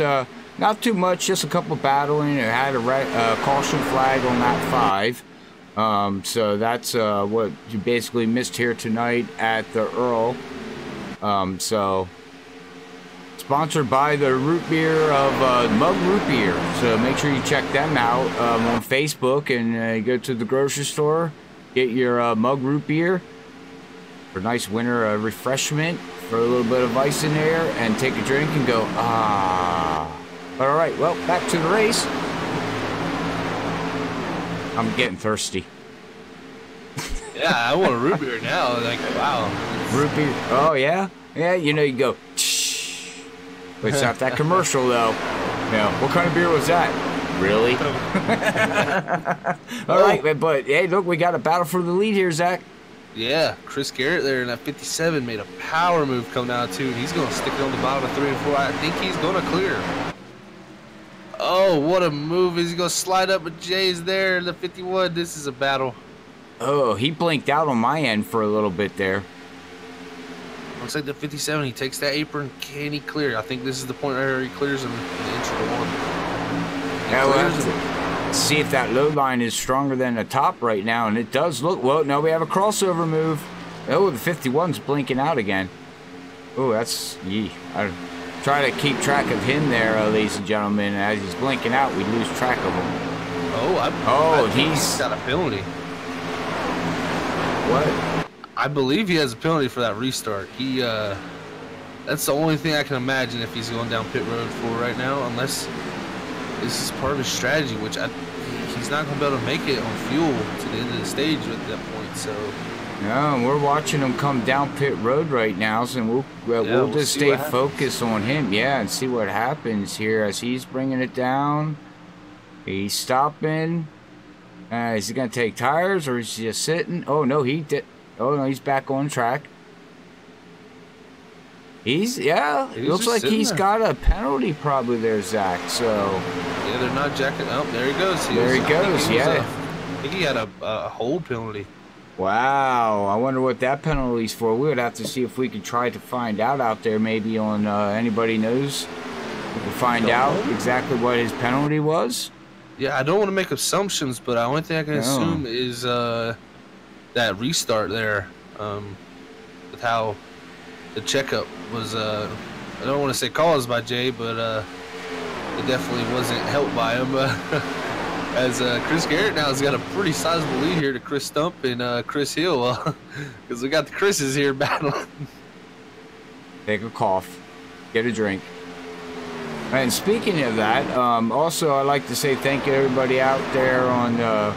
not too much, just a couple battling. It had a caution flag on that 5. So that's what you basically missed here tonight at the EARL. So sponsored by the root beer of Mug Root Beer. So make sure you check them out on Facebook and go to the grocery store, get your Mug Root Beer for a nice winter refreshment, for a little bit of ice in there, and take a drink and go, ah. But all right, well, back to the race. I'm getting thirsty. Yeah, I want a root beer now. Like, wow. Root beer. Oh, yeah? Yeah, you know, you go, shh. But it's not that commercial, though. Yeah, what kind of beer was that? Really? All right, but hey, look, we got a battle for the lead here, Zach. Yeah, Chris Garrett there in that 57 made a power move coming out, too. He's going to stick it on the bottom of 3 and 4. I think he's going to clear. Oh, what a move. He's going to slide up, but Jay's there in the 51. This is a battle. Oh, he blinked out on my end for a little bit there. Looks like the 57, he takes that apron. Can he clear? I think this is the point where he clears him in the intro one. Yeah, we'll have to see if that load line is stronger than the top right now, and it does look. Well, no, we have a crossover move. Oh, the 51's blinking out again. Oh, that's yee. I try to keep track of him there, ladies and gentlemen. As he's blinking out, we lose track of him. I think he's got a penalty. What? I believe he has a penalty for that restart. He, that's the only thing I can imagine if he's going down pit road for right now, unless this is part of his strategy, which he's not going to be able to make it on fuel to the end of the stage at that point. So. No, and we're watching him come down pit road right now, so we'll just stay focused on him, yeah, and see what happens here as he's bringing it down. He's stopping. Is he going to take tires, or is he just sitting? Oh, no, he did. Oh, no, he's back on track. He's looks like he's got a penalty probably there, Zach, so. Yeah, they're not jacking. Oh, there he goes. There he goes, yeah. I think he had a hold penalty. Wow, I wonder what that penalty's for. We would have to see if we could try to find out there, maybe on anybody knows. We can find out exactly what his penalty was. Yeah, I don't want to make assumptions, but the only thing I can assume is that restart there, with how the checkup was, I don't want to say caused by Jay, but it definitely wasn't helped by him. As Chris Garrett now has got a pretty sizable lead here to Chris Stump and Chris Hill, because we got the Chris's here battling. Take a cough, get a drink. And speaking of that, also I'd like to say thank you to everybody out there on the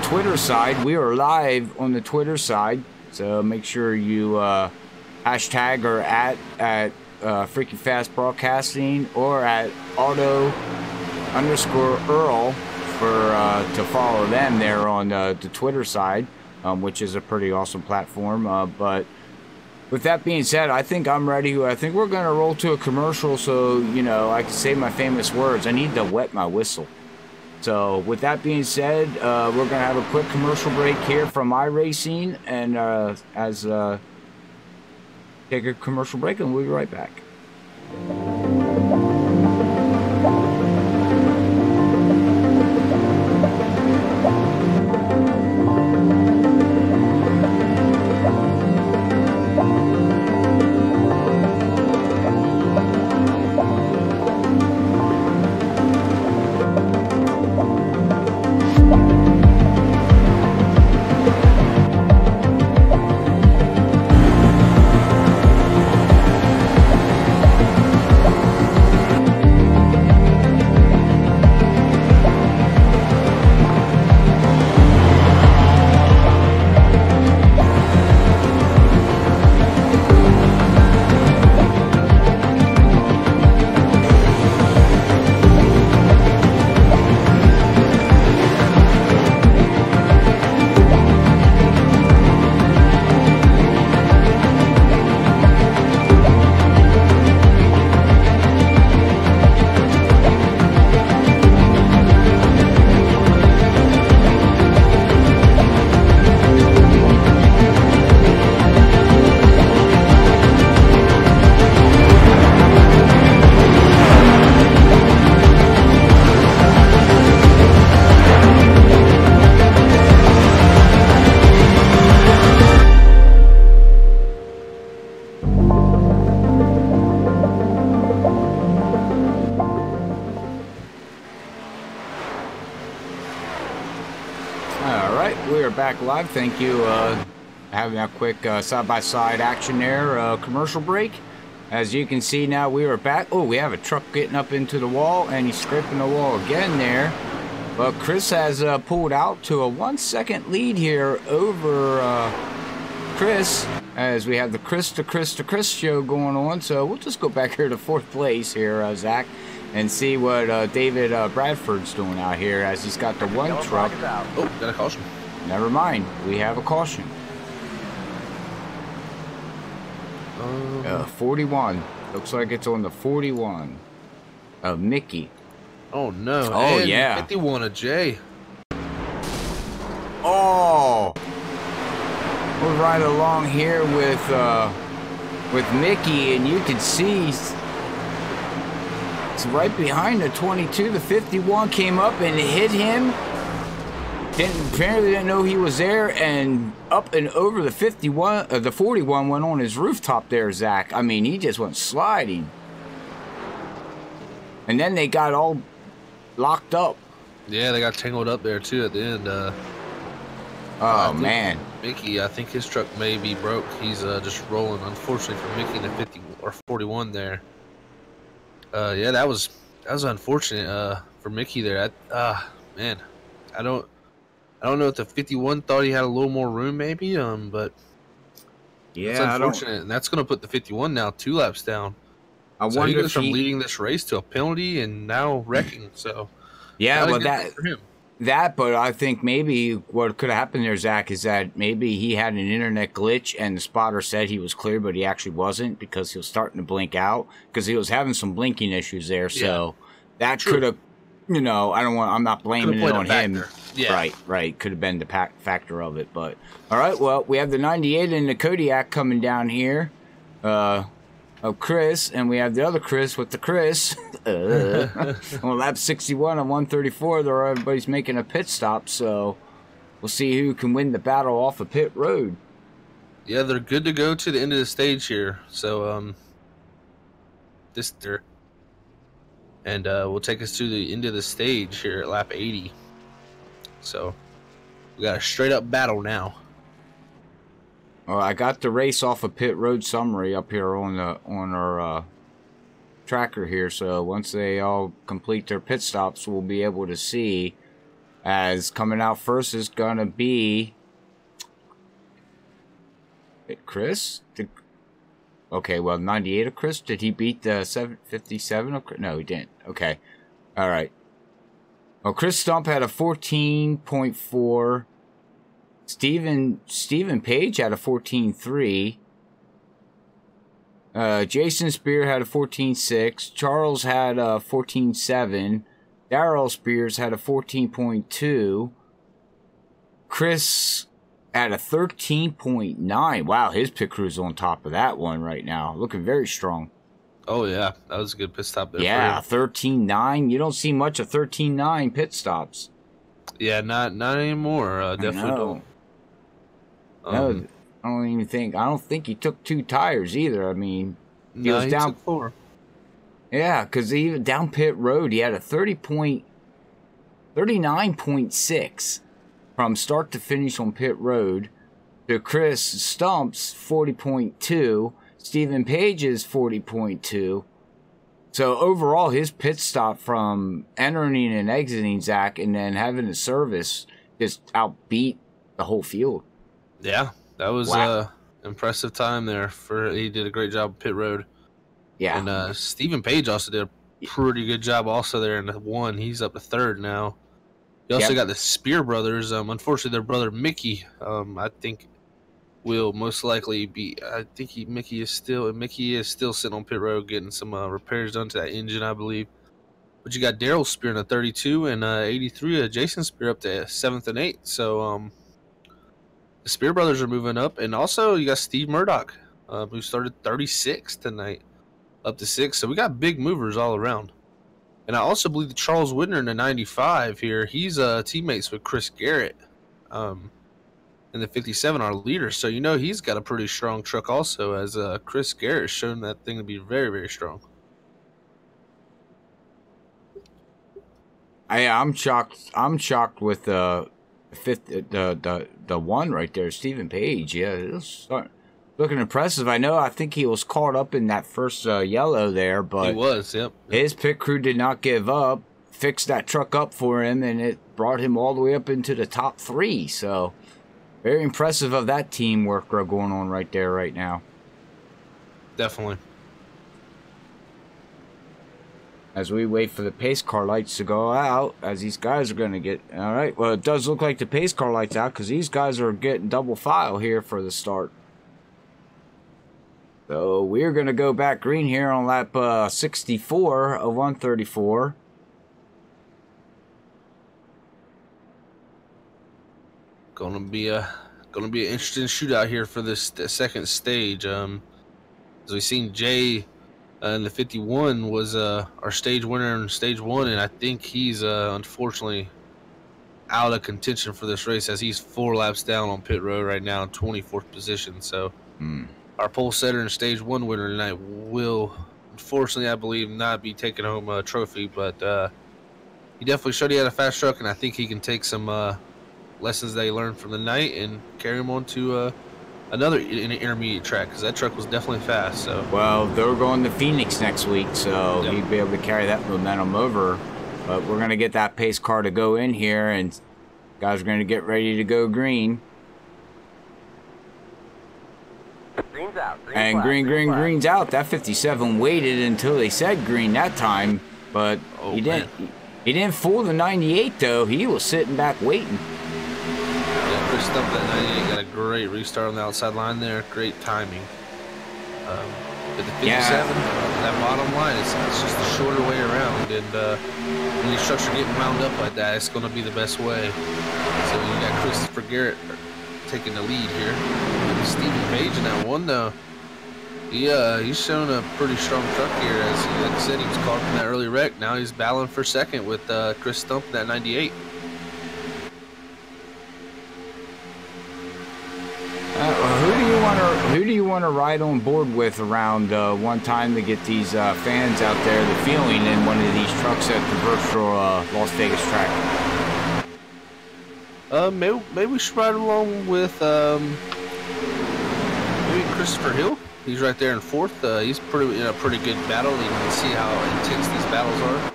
Twitter side. We are live on the Twitter side, so make sure you hashtag or at Freaking Fast Broadcasting or at auto_EARL to follow them there on the Twitter side, which is a pretty awesome platform. But with that being said, I think I'm ready. I think we're going to roll to a commercial so, you know, I can say my famous words. I need to wet my whistle. So with that being said, we're going to have a quick commercial break here from iRacing, and take a commercial break, and we'll be right back. right, we are back live. Thank you. Having a quick side-by-side action there, commercial break. As you can see now, we are back. Oh, we have a truck getting up into the wall, and he's scraping the wall again there. But Chris has pulled out to a 1 second lead here over Chris, as we have the Chris to Chris to Chris show going on. So we'll just go back here to 4th place here, Zach, and see what David Bradford's doing out here, as he's got the one truck. Oh, got a caution. Never mind, we have a caution. 41. Looks like it's on the 41 of Mickey. Oh no! Oh and yeah. 51 of Jay. Oh, we're right along here with Mickey, and you can see it's right behind the 22. The 51 came up and hit him. Apparently didn't know he was there, and up and over the 51. The 41 went on his rooftop there, Zach. I mean, he just went sliding. And then they got all locked up. Yeah, they got tangled up there too at the end. Oh man, Mickey, I think his truck may be broke. He's just rolling. Unfortunately for Mickey, the 50 or 41 there. Yeah, that was unfortunate for Mickey there. Man, I don't know if the 51 thought he had a little more room, maybe. But yeah, it's unfortunate, and that's going to put the 51 now 2 laps down. I so wonder he goes if from leading this race to a penalty and now wrecking. So yeah, but but I think maybe what could have happened there, Zach, is that maybe he had an internet glitch and the spotter said he was clear, but he actually wasn't, because he was starting to blink out, because he was having some blinking issues there. So that could have, you know, I'm not blaming it on him. Yeah. Right. Could have been the factor of it. But all right, well, we have the 98 in the Kodiak coming down here. Of Chris, and we have the other Chris with the Chris on lap 61 on 134. There, everybody's making a pit stop, so we'll see who can win the battle off of pit road. Yeah, they're good to go to the end of the stage here. So and will take us to the end of the stage here at lap 80. So we got a straight up battle now. Well, I got the race off of pit road summary up here on our tracker here. So once they all complete their pit stops, we'll be able to see. As coming out first is gonna be Chris. Okay, well, 98 of Chris. Did he beat the 757 of Chris? No, he didn't. Okay, all right. Well, Chris Stump had a 14.4. Stephen Page had a 14.3. Jason Spear had a 14.6. Charles had a 14.7. Darrell Spears had a 14.2. Chris had a 13.9. Wow, his pit crew's on top of that one right now. Looking very strong. Oh, yeah. That was a good pit stop there. Yeah, 13.9. You don't see much of 13.9 pit stops. Yeah, not anymore. Definitely don't. No, I don't think he took 2 tires either. I mean, he was down took 4. Yeah, because even down pit road, he had a 39.6 from start to finish on pit road. To Chris Stump's 40.2, Stephen Page's 40.2. So overall, his pit stop from entering and exiting, Zach, and then having a service just outbeat the whole field. Yeah, that was impressive time there. He did a great job at pit road. Yeah, and Stephen Page also did a pretty good job also there in the 1. He's up to 3rd now. You also got the Spear brothers. Unfortunately, their brother Mickey, I think, will most likely be. I think Mickey is still sitting on pit road getting some repairs done to that engine, I believe. But you got Darrell Spear in a 32 and 83. Jason Spear up to 7th and 8th. So the Spear brothers are moving up, and also you got Steve Murdoch, who started 36 tonight, up to 6th. So we got big movers all around. And I also believe that Charles Whitner in the 95 here, he's teammates with Chris Garrett in the 57, our leader. So, you know, he's got a pretty strong truck also, as Chris Garrett has shown that thing to be very, very strong. I'm shocked with the one right there, Stephen Page. Yeah, it's looking impressive. I think he was caught up in that first yellow there, but he was. Yep. His pit crew did not give up, fixed that truck up for him, and it brought him all the way up into the top 3. So very impressive of that teamwork going on right there right now. Definitely. As we wait for the pace car lights to go out, as these guys are going to get... All right, well, it does look like the pace car lights out because these guys are getting double file here for the start. So we're going to go back green here on lap 64 of 134. Gonna be an interesting shootout here for this second stage. As we've seen, Jay in the 51 was our stage winner in stage 1, and I think he's unfortunately out of contention for this race as he's 4 laps down on pit road right now in 24th position. So our pole setter and stage 1 winner tonight will, unfortunately, I believe, not be taking home a trophy, but he definitely showed he had a fast truck, and I think he can take some lessons they learned from the night and carry them on to another intermediate track, because that truck was definitely fast. So well, they're going to Phoenix next week, so yep, he'd be able to carry that momentum over. But we're going to get that pace car to go in here, and guys are going to get ready to go green. Green's out. And green's out. That 57 waited until they said green that time, but he didn't fool the 98 though. He was sitting back waiting. Yeah, Chris stumped that 98, got a great restart on the outside line there. Great timing. But the 57, that bottom line, it's just a shorter way around, and when these trucks are getting wound up like that, it's going to be the best way. So you got Christopher Garrett taking the lead here. Stephen Page in that one, though. He's shown a pretty strong truck here. As like I said, he was caught from that early wreck. Now he's battling for second with Chris Stump in that 98. Who do you want to ride on board with around one time to get these fans out there the feeling in one of these trucks at the virtual Las Vegas track? Maybe we should ride along with maybe Christopher Hill. He's right there in 4th. He's in a pretty good battle. You can see how intense these battles are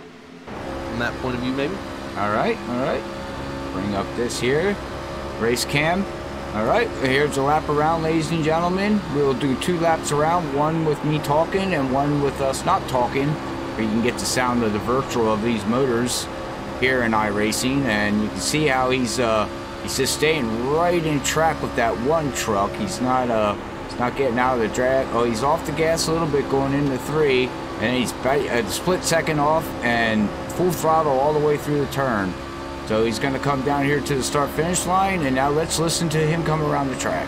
from that point of view, maybe. All right. Bring up this here race cam. All right, here's a lap around, ladies and gentlemen. We'll do 2 laps around, one with me talking and one with us not talking, where you can get the sound of the virtual of these motors here in iRacing, and you can see how he's just staying right in track with that one truck. He's not getting out of the drag. Oh, he's off the gas a little bit going into 3, and he's a split second off and full throttle all the way through the turn. So he's going to come down here to the start-finish line, and now let's listen to him come around the track.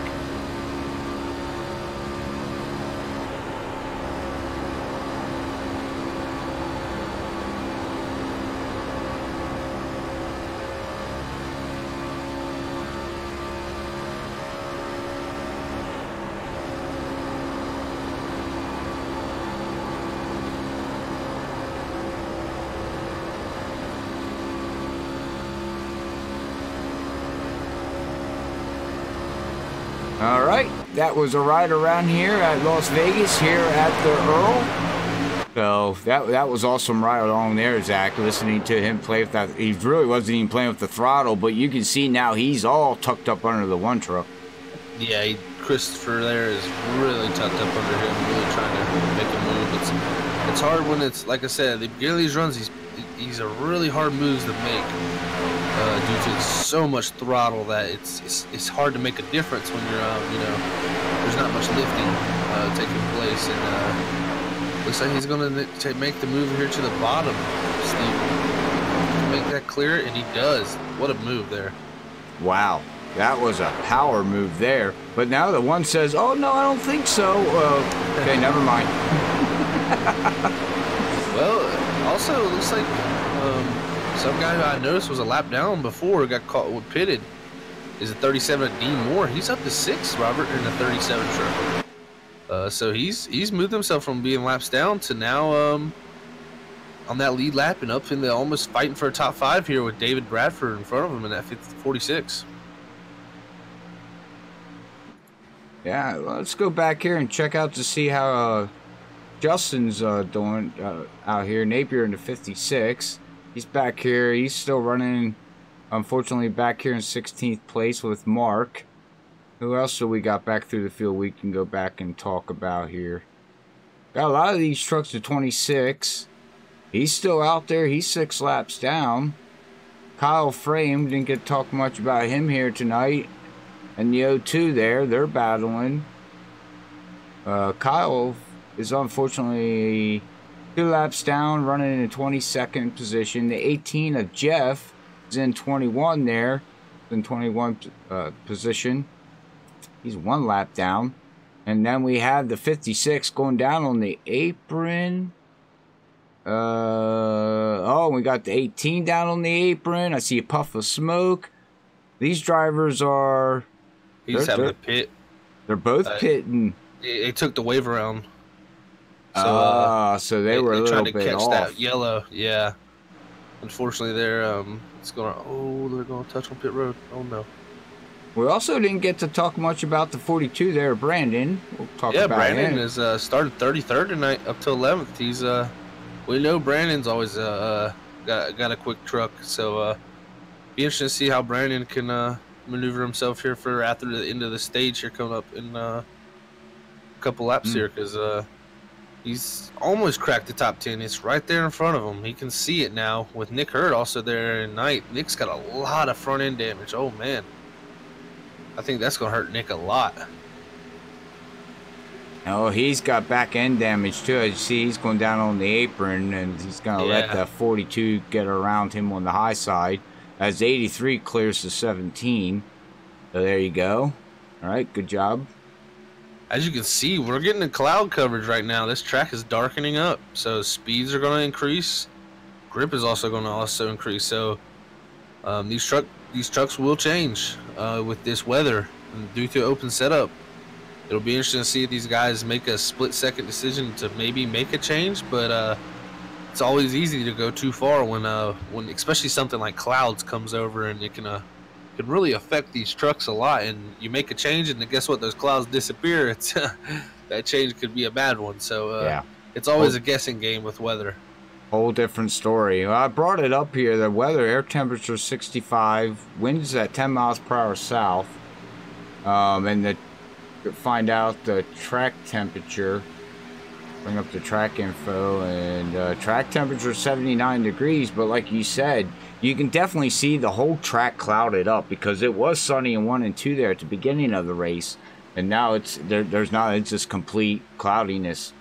All right, that was a ride around here at Las Vegas, here at the EARL. So that was awesome ride along there, Zach, listening to him play with that. He really wasn't even playing with the throttle, but you can see now he's all tucked up under the one truck. Yeah, Christopher there is really tucked up under him, really trying to make a move. It's hard when it's, like I said, at the beginning of these runs, he's a really hard moves to make. Due to so much throttle that it's hard to make a difference when you're there's not much lifting taking place, and looks like he's going to make the move here to the bottom. Steve, make that clear, and he does. What a move there! Wow, that was a power move there. But now the one says, "Oh no, I don't think so." Okay, never mind. Well, also it looks like. Some guy who I noticed was a lap down before got caught with pitted. Is a 37 at Dean Moore. He's up to 6, Robert, in the 37 truck. So he's moved himself from being laps down to now on that lead lap and up in the almost fighting for a top 5 here with David Bradford in front of him in that 46. Yeah, well, let's go back here and check out to see how Justin's doing out here. Napier in the 56. He's back here. He's still running, unfortunately, back here in 16th place with Mark. Who else do we got back through the field we can go back and talk about here? Got a lot of these trucks to 26. He's still out there. He's 6 laps down. Kyle Frame, didn't get to talk much about him here tonight. And the O2 there, they're battling. Kyle is unfortunately 2 laps down, running in 22nd position. The 18 of Jeff is in 21 there, in 21 position. He's 1 lap down. And then we have the 56 going down on the apron. Oh, we got the 18 down on the apron. I see a puff of smoke. These drivers are... He's having a pit. They're both pitting. They took the wave around. So, so they were a little bit off. Trying to catch that yellow. Yeah. Unfortunately, they're they're going to touch on pit road. Oh no. We also didn't get to talk much about the 42 there, Brandon. We'll talk about Brandon him. is started 33rd tonight up to 11th. He's we know Brandon's always got a quick truck, so be interesting to see how Brandon can maneuver himself here for after the end of the stage here coming up in a couple laps here, because he's almost cracked the top 10. It's right there in front of him. He can see it now with Nick Hurd also there in ninth. Nick's got a lot of front end damage. Oh man, I think that's gonna hurt Nick a lot. Oh, he's got back end damage too. As you see, he's going down on the apron, and he's gonna let the 42 get around him on the high side. As 83 clears to 17. So there you go. All right, good job. As you can see, we're getting the cloud coverage right now. This track is darkening up, so speeds are going to increase. Grip is also going to increase. So these trucks will change with this weather due to open setup. It'll be interesting to see if these guys make a split-second decision to maybe make a change, but it's always easy to go too far when especially something like clouds comes over, and it can really affect these trucks a lot. And you make a change, and guess what? Those clouds disappear. It's that change could be a bad one. So it's always a guessing game with weather. Whole different story. Well, I brought it up here. The weather, air temperature 65, winds at 10 miles per hour south, and find out the track temperature. Bring up the track info, and track temperature 79 degrees, but like you said, you can definitely see the whole track clouded up because it was sunny in 1 and 2 there at the beginning of the race, and now it's just complete cloudiness.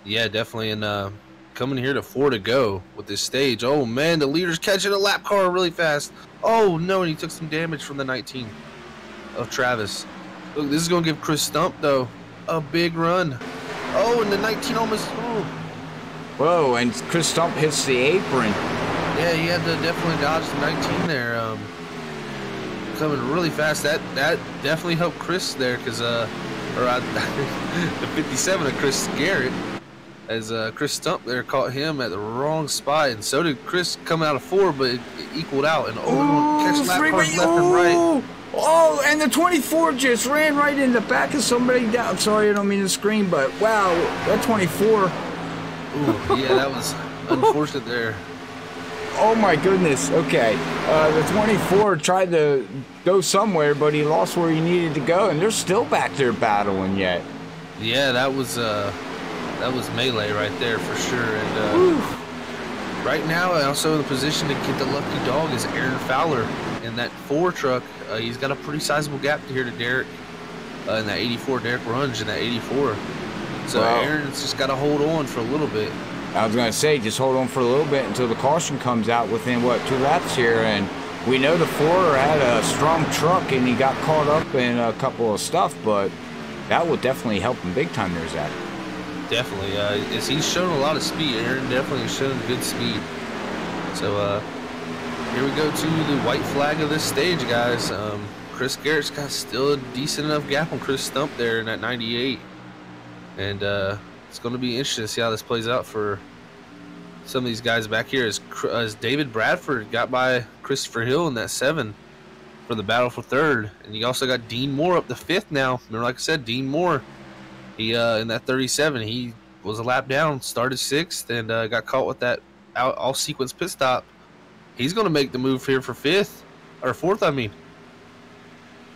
Yeah, definitely. And coming here to 4 to go with this stage. Oh man, the leader's catching a lap car really fast. Oh no, and he took some damage from the 19 of Travis. Look, this is going to give Chris Stump, though, a big run. Oh, and the 19 almost... Oh. Whoa, and Chris Stump hits the apron. Yeah, he had to definitely dodge the 19 there. Coming really fast. That definitely helped Chris there, because... the 57 of Chris Garrett, as Chris Stump there caught him at the wrong spot, and so did Chris coming out of 4, but it equaled out. And catch lap cars left and right. Oh, and the 24 just ran right in the back of somebody down. Sorry, I don't mean to scream, but wow, that 24. Ooh, yeah, that was unfortunate there. Oh my goodness. Okay, the 24 tried to go somewhere, but he lost where he needed to go, and they're still back there battling yet. Yeah, that was melee right there for sure. And right now, also in the position to get the lucky dog is Aaron Fowler in that 4 truck. He's got a pretty sizable gap here to Derek in that 84. Derek Runge in that 84. So Aaron's just got to hold on for a little bit. I was going to say, just hold on for a little bit until the caution comes out within, 2 laps here. And we know the 4 had a strong truck, and he got caught up in a couple of stuff, but that will definitely help him big time there, Zach. Definitely. He's shown a lot of speed. Aaron definitely has shown good speed. So, here we go to the white flag of this stage, guys. Chris Garrett's got still a decent enough gap on Chris Stump there in that 98. And it's going to be interesting to see how this plays out for some of these guys back here. As David Bradford got by Christopher Hill in that 7 for the battle for 3rd, and you also got Dean Moore up to 5th now. Remember, like I said, Dean Moore, he in that 37, he was a lap down, started 6th, and got caught with that all sequence pit stop. He's going to make the move here for 5th or 4th. I mean,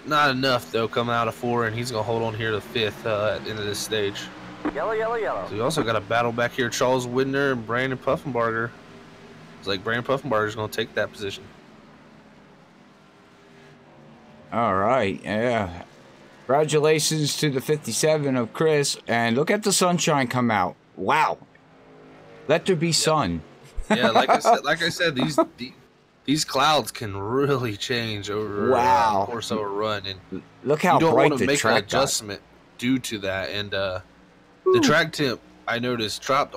not enough though, coming out of 4, and he's going to hold on here to 5th at the end of this stage. Yellow, yellow, yellow. So you also got a battle back here, Charles Widner and Brandon Puffenbarger. It's like Brandon Puffenbarger is going to take that position. All right, yeah. Congratulations to the 57 of Chris, and look at the sunshine come out. Wow. Let there be sun. Yeah, like I said, these clouds can really change over the course of a run, and look how you don't bright want to the make track an adjustment due to that. And the track temp, I noticed, dropped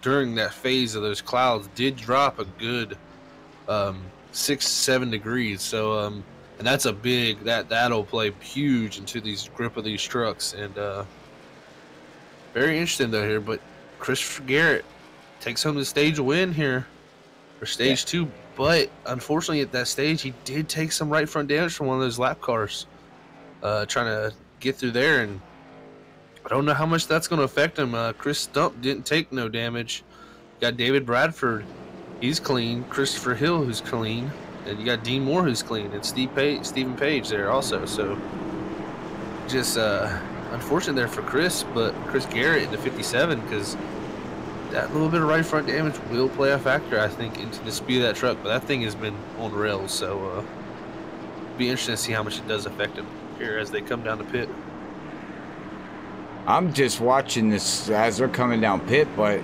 during that phase of those clouds. Did drop a good 6-7 degrees. So and that's a big that'll play huge into these grip of these trucks. And very interesting though here, but Christopher Garrett takes home the stage win here for stage 2, but unfortunately at that stage he did take some right front damage from one of those lap cars trying to get through there, and I don't know how much that's going to affect him. Chris Stump didn't take no damage. You got David Bradford, he's clean. Christopher Hill, who's clean, and you got Dean Moore, who's clean, and Stephen Page there also. So just unfortunate there for Chris, but Chris Garrett in the 57, because that little bit of right front damage will play a factor, I think, into the speed of that truck. But that thing has been on rails, so be interesting to see how much it does affect him here as they come down the pit. I'm just watching this as they're coming down pit, but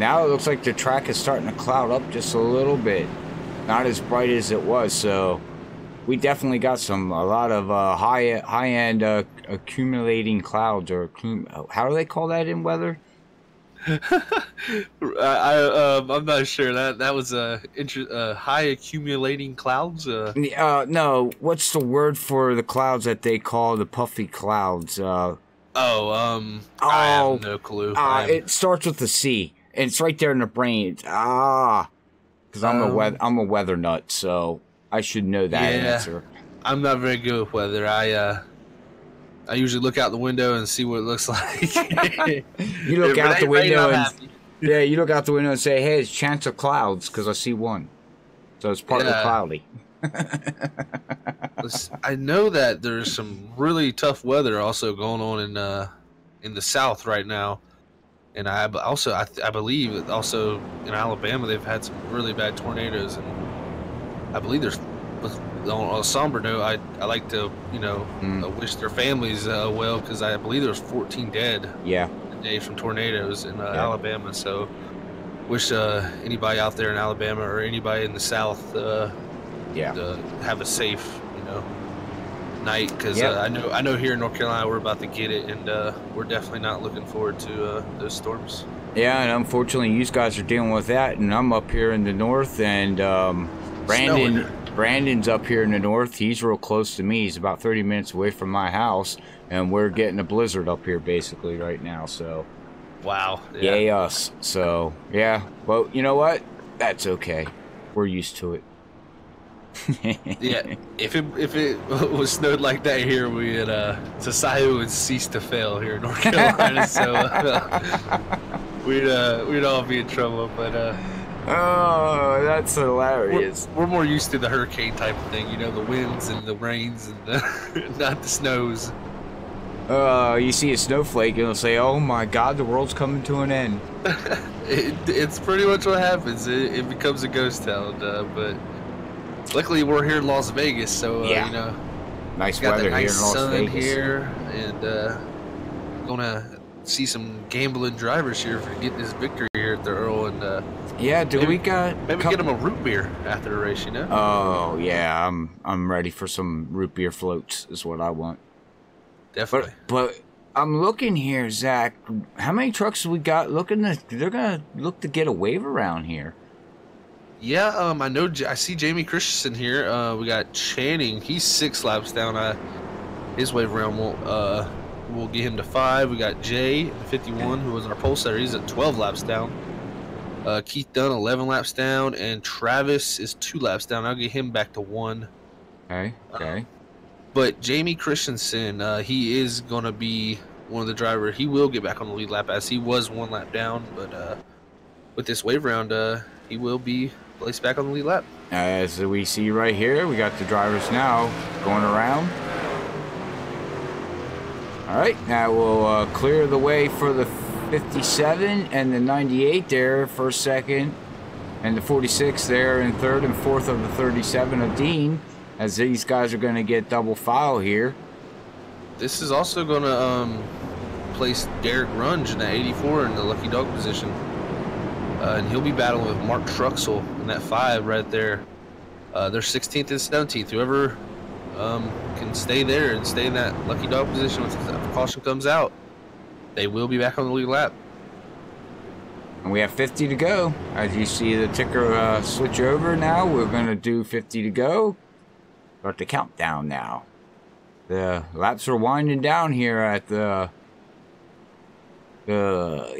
now it looks like the track is starting to cloud up just a little bit. Not as bright as it was, so we definitely got a lot of high-end accumulating clouds, or how do they call that in weather? I'm not sure. That was high accumulating clouds. No, what's the word for the clouds that they call the puffy clouds? I have no clue. It starts with the C, and it's right there in the brain. Because I'm a weather nut, so I should know that answer. I'm not very good with weather. I usually look out the window and see what it looks like. You look out the window you look out the window and say, "Hey, it's chance of clouds," because I see one, so it's partly cloudy. I know that there's some really tough weather also going on in the South right now, and I believe that also in Alabama they've had some really bad tornadoes, and I believe there's. On a somber note, I like to wish their families well, because I believe there's 14 dead today from tornadoes in Alabama. So wish anybody out there in Alabama or anybody in the South to have a safe night, because I know here in North Carolina we're about to get it, and we're definitely not looking forward to those storms. Yeah, and unfortunately you guys are dealing with that, and I'm up here in the north, and Brandon's up here in the north. He's real close to me. He's about 30 minutes away from my house, and we're getting a blizzard up here basically right now. So, wow. Yeah. Yay us. So, yeah. Well, you know what? That's okay. We're used to it. Yeah. If it was snowed like that here, society would cease to fail here in North Carolina. So we'd all be in trouble. But oh, that's hilarious. We're more used to the hurricane type of thing, the winds and the rains and not the snows. You see a snowflake and it'll say, "Oh my God, the world's coming to an end." It's pretty much what happens. It becomes a ghost town, but luckily we're here in Las Vegas, so nice weather here in Las Vegas. Here, and gonna see some gambling drivers here for getting this victory here at the Earl, and maybe get them a root beer after the race, Oh yeah, I'm ready for some root beer floats. Is what I want. Definitely. But I'm looking here, Zach. How many trucks we got? They're gonna look to get a wave around here. Yeah, I know. I see Jamie Christensen here. We got Channing. He's 6 laps down. His wave around we'll get him to 5. We got Jay, the 51, who was our pole setter. He's at 12 laps down. Keith Dunn, 11 laps down, and Travis is 2 laps down. I'll get him back to 1. Okay. But Jamie Christensen, he is going to be one of the drivers. He will get back on the lead lap as he was 1 lap down. But with this wave round, he will be placed back on the lead lap. As we see right here, we got the drivers now going around. All right, now we'll clear the way for the 57 and the 98 there, first, second, and the 46 there in third and fourth of the 37 of Dean, as these guys are going to get double file here. This is also going to place Derek Runge in that 84 in the lucky dog position. And he'll be battling with Mark Truxell in that 5 right there. They're 16th and 17th. Whoever can stay there and stay in that lucky dog position if the caution comes out, they will be back on the lead lap. And we have 50 to go. As you see the ticker switch over now, we're going to do 50 to go. Start the countdown now. The laps are winding down here at the Earl.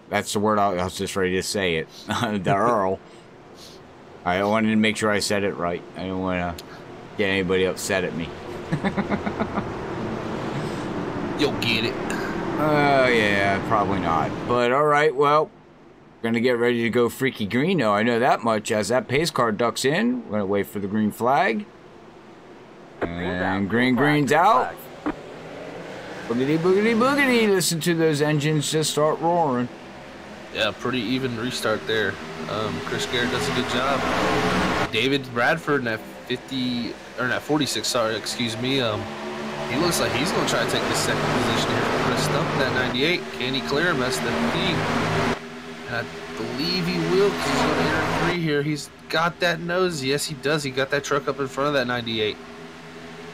That's the word I was just ready to say it. The Earl. I wanted to make sure I said it right. I didn't want to get anybody upset at me. You'll get it. Yeah, probably not. But all right, well, we're going to get ready to go freaky green, though. I know that much. As that pace car ducks in, we're going to wait for the green flag. And green's out. Boogity, boogity, boogity. Listen to those engines just start roaring. Yeah, pretty even restart there. Chris Garrett does a good job. David Bradford in that 50 or that 46, sorry, excuse me. He looks like he's going to try to take the second position here for Chris Stump in that 98. Can he clear him? That's the key. And I believe he will because he's going to enter 3 here. He's got that nose. Yes, he does. He got that truck up in front of that 98.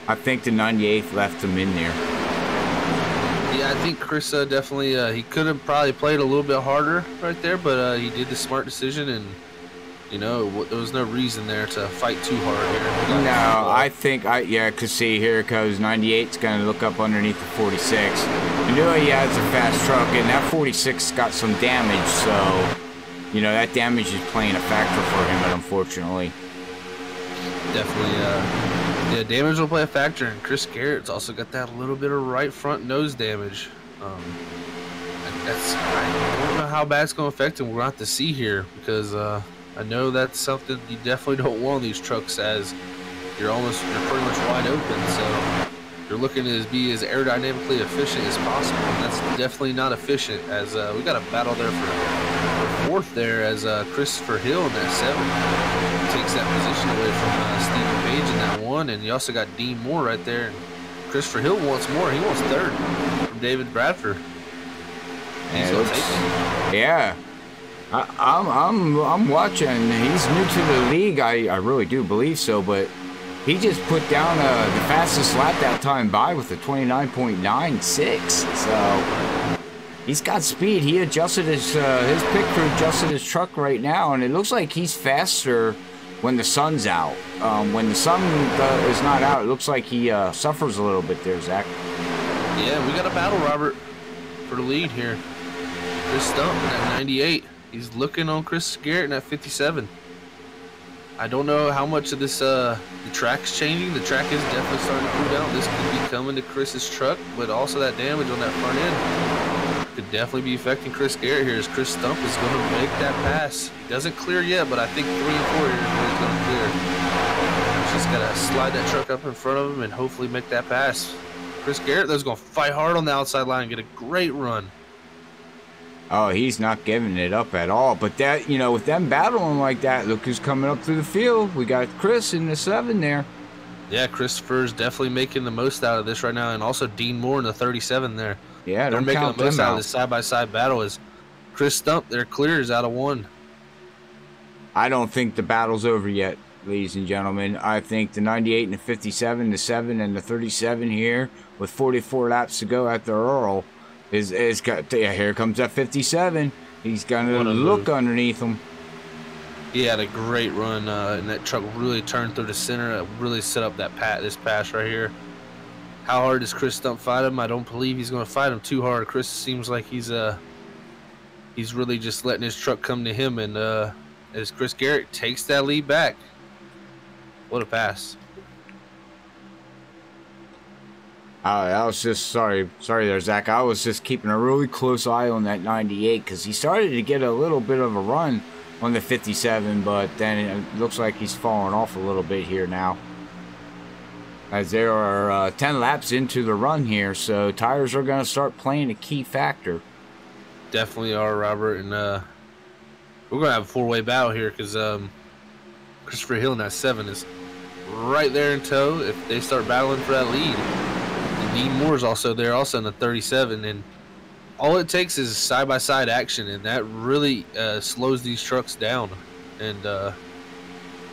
I think the 98th left him in there. Yeah, I think Chris definitely, he could have probably played a little bit harder right there, but he did the smart decision, and, you know, there was no reason there to fight too hard here. No, I think, yeah, because see, here it goes. 98's going to look up underneath the 46. You know he has a fast truck, and that 46 got some damage, so, you know, that damage is playing a factor for him, unfortunately. Definitely, yeah, damage will play a factor, and Chris Garrett's also got that little bit of right front nose damage. I don't know how bad it's going to affect him. We're going to have to see here, because I know that's something you definitely don't want on these trucks, as you're pretty much wide open, so you're looking to be as aerodynamically efficient as possible, and that's definitely not efficient, as we got a battle there for fourth there, as Christopher Hill in that 7 takes that position away from Stephen Page in that 1, and you also got Dean Moore right there, and Christopher Hill wants more. He wants 3rd from David Bradford. He's gonna take it. Yeah, I'm watching. He's new to the league. I really do believe so, but he just put down the fastest lap that time by with a 29.96. So he's got speed. He adjusted his pit crew adjusted his truck right now, and it looks like he's faster when the sun's out. When the sun is not out, it looks like he suffers a little bit there, Zach. Yeah, we got a battle, Robert, for the lead here. Chris Stump in that 98. He's looking on Chris Garrett in that 57. I don't know how much of this the track's changing. The track is definitely starting to cool down. This could be coming to Chris's truck, but also that damage on that front end could definitely be affecting Chris Garrett here, as Chris Stump is going to make that pass. He doesn't clear yet, but I think 3 and 4 here is where he's going to clear. He's just got to slide that truck up in front of him and hopefully make that pass. Chris Garrett, though, is going to fight hard on the outside line and get a great run. Oh, he's not giving it up at all. But that, you know, with them battling like that, look who's coming up through the field. We got Chris in the 7 there. Yeah, Christopher's definitely making the most out of this right now, and also Dean Moore in the 37 there. Yeah, they're making the most out of this side-by-side battle. As Chris Stump, their clear is out of 1. I don't think the battle's over yet, ladies and gentlemen. I think the 98 and the 57, the 7 and the 37 here, with 44 laps to go at the Earl, is got. Yeah, here comes that 57. He's gonna look underneath him. He had a great run, and that truck really turned through the center. Really set up that this pass right here. How hard does Chris Stump fight him? I don't believe he's going to fight him too hard. Chris seems like he's really just letting his truck come to him, and as Chris Garrett takes that lead back. What a pass. I was just sorry there, Zach. I was just keeping a really close eye on that 98 because he started to get a little bit of a run on the 57, but then it looks like he's falling off a little bit here now. As there are 10 laps into the run here, so tires are going to start playing a key factor. Definitely are, Robert, and we're going to have a four-way battle here because Christopher Hill in that 7 is right there in tow if they start battling for that lead. Dean Moore's also there, also in the 37, and all it takes is side-by-side action, and that really slows these trucks down, and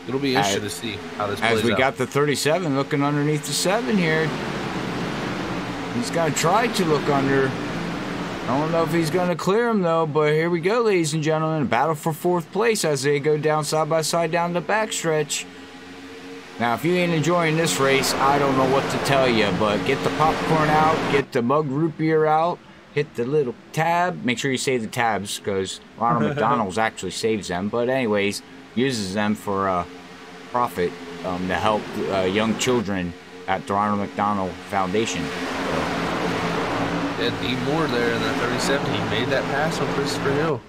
it'll be interesting to see how this plays out. As we got the 37 looking underneath the 7 here, he's going to try to look under. I don't know if he's going to clear him, though, but here we go, ladies and gentlemen. A battle for 4th place as they go down side-by-side down the backstretch. Now, if you ain't enjoying this race, I don't know what to tell you, but get the popcorn out, get the mug root beer out, hit the little tab. Make sure you save the tabs, because Ronald McDonald's actually saves them. But anyways, uses them for profit to help young children at the Ronald McDonald Foundation. Yeah, Dean Moore there in that 37, he made that pass on Christopher Hill.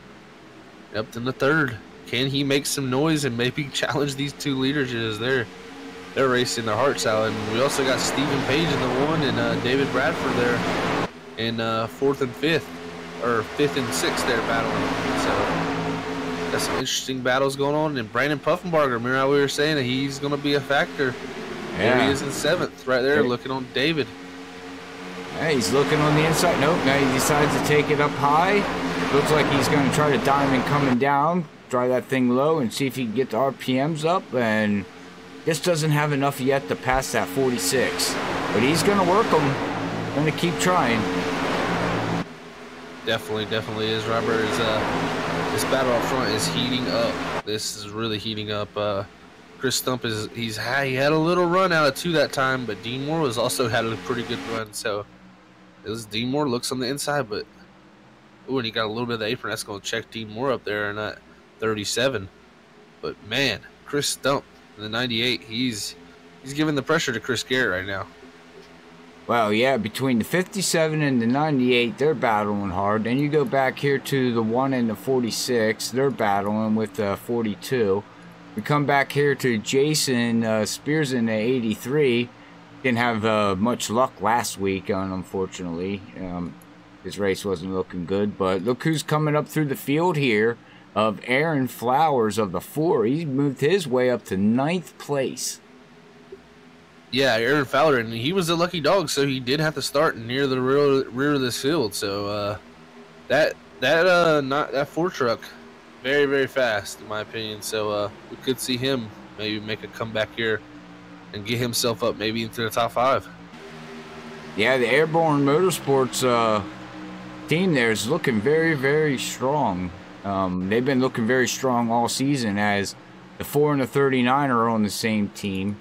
Up in the 3rd. Can he make some noise and maybe challenge these two leaders as they're racing their hearts out? And we also got Stephen Page in the 1 and David Bradford there in 4th and 5th, or 5th and 6th there battling. So got some interesting battles going on. And Brandon Puffenbarger, remember how we were saying that he's going to be a factor? Yeah. There he is in 7th, right there, looking on David. Hey, he's looking on the inside. Nope, now he decides to take it up high. Looks like he's going to try to diamond coming down, try that thing low, and see if he can get the RPMs up. And just doesn't have enough yet to pass that 46. But he's going to work them. Going to keep trying. Definitely is, Robert. This battle up front is heating up. This is really heating up. Chris Stump he had a little run out of 2 that time, but Dean Moore was also had a pretty good run. So it was Dean Moore looks on the inside, but and he got a little bit of the apron. That's going to check Dean Moore up there in that 37. But man, Chris Stump in the 98, he's giving the pressure to Chris Garrett right now. Well, yeah, between the 57 and the 98, they're battling hard. Then you go back here to the 1 and the 46, they're battling with the 42. We come back here to Jason Spears in the 83. Didn't have much luck last week, unfortunately. His race wasn't looking good. But look who's coming up through the field here of Aaron Flowers of the 4. He moved his way up to 9th place. Yeah, Aaron Fowler, and he was a lucky dog, so he did have to start near the rear of this field. So that 4 truck, very, very fast in my opinion. So we could see him maybe make a comeback here and get himself up maybe into the top 5. Yeah, the Airborne Motorsports team there is looking very, very strong. They've been looking very strong all season, as the 4 and the 39 are on the same team.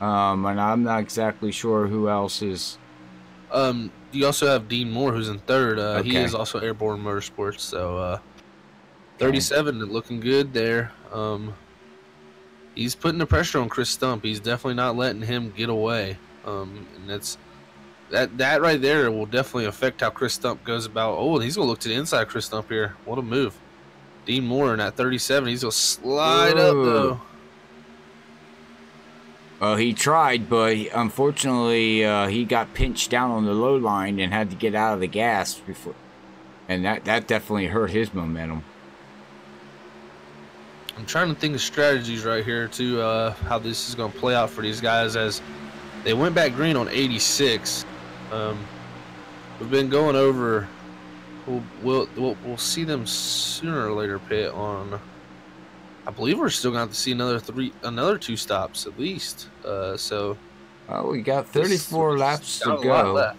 And I'm not exactly sure who else is. You also have Dean Moore, who's in 3rd. Okay. He is also Airborne Motorsports. So 37 looking good there. He's putting the pressure on Chris Stump. He's definitely not letting him get away. And that right there will definitely affect how Chris Stump goes about. Oh, he's going to look to the inside of Chris Stump here. What a move. Dean Moore in that 37. He's going to slide up, though. Well, he tried, but unfortunately he got pinched down on the low line and had to get out of the gas before. And that definitely hurt his momentum. I'm trying to think of strategies right here, too, how this is going to play out for these guys as they went back green on 86. We've been going over. We'll see them sooner or later pit on. I believe we're still going to have to see another 2 stops at least. So. Oh, we got 34 laps to go.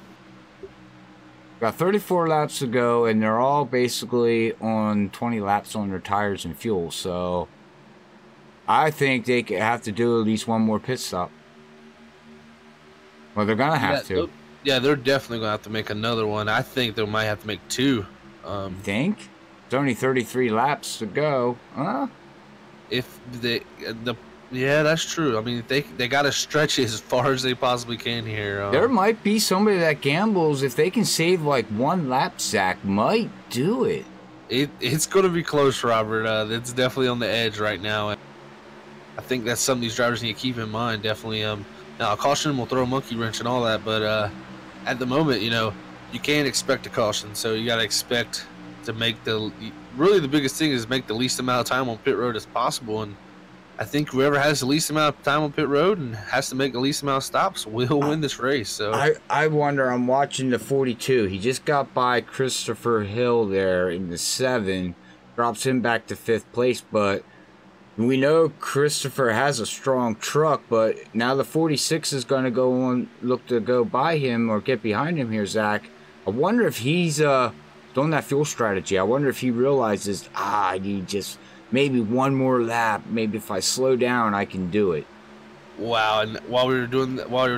Got 34 laps to go, and they're all basically on 20 laps on their tires and fuel. So I think they have to do at least one more pit stop. Well, they're gonna have to. Yeah, they're definitely going to have to make another one. I think they might have to make two. Think? It's only 33 laps to go. Huh? If yeah, that's true. I mean, they got to stretch it as far as they possibly can here. There might be somebody that gambles. If they can save like one lap, Zach might do it. It's going to be close, Robert. It's definitely on the edge right now. And I think that's something these drivers need to keep in mind. Definitely. Now, a caution will throw a monkey wrench and all that, but at the moment, you know, you can't expect a caution. So you got to expect to make really the biggest thing is make the least amount of time on pit road as possible. And I think whoever has the least amount of time on pit road and has to make the least amount of stops will win this race. So I wonder. I'm watching the 42. He just got by Christopher Hill there in the 7, drops him back to 5th place. But we know Christopher has a strong truck. But now the 46 is going to look to go by him or get behind him here, Zach. I wonder if he's doing that fuel strategy. I wonder if he realizes I need just maybe one more lap. Maybe if I slow down, I can do it. Wow! And while we were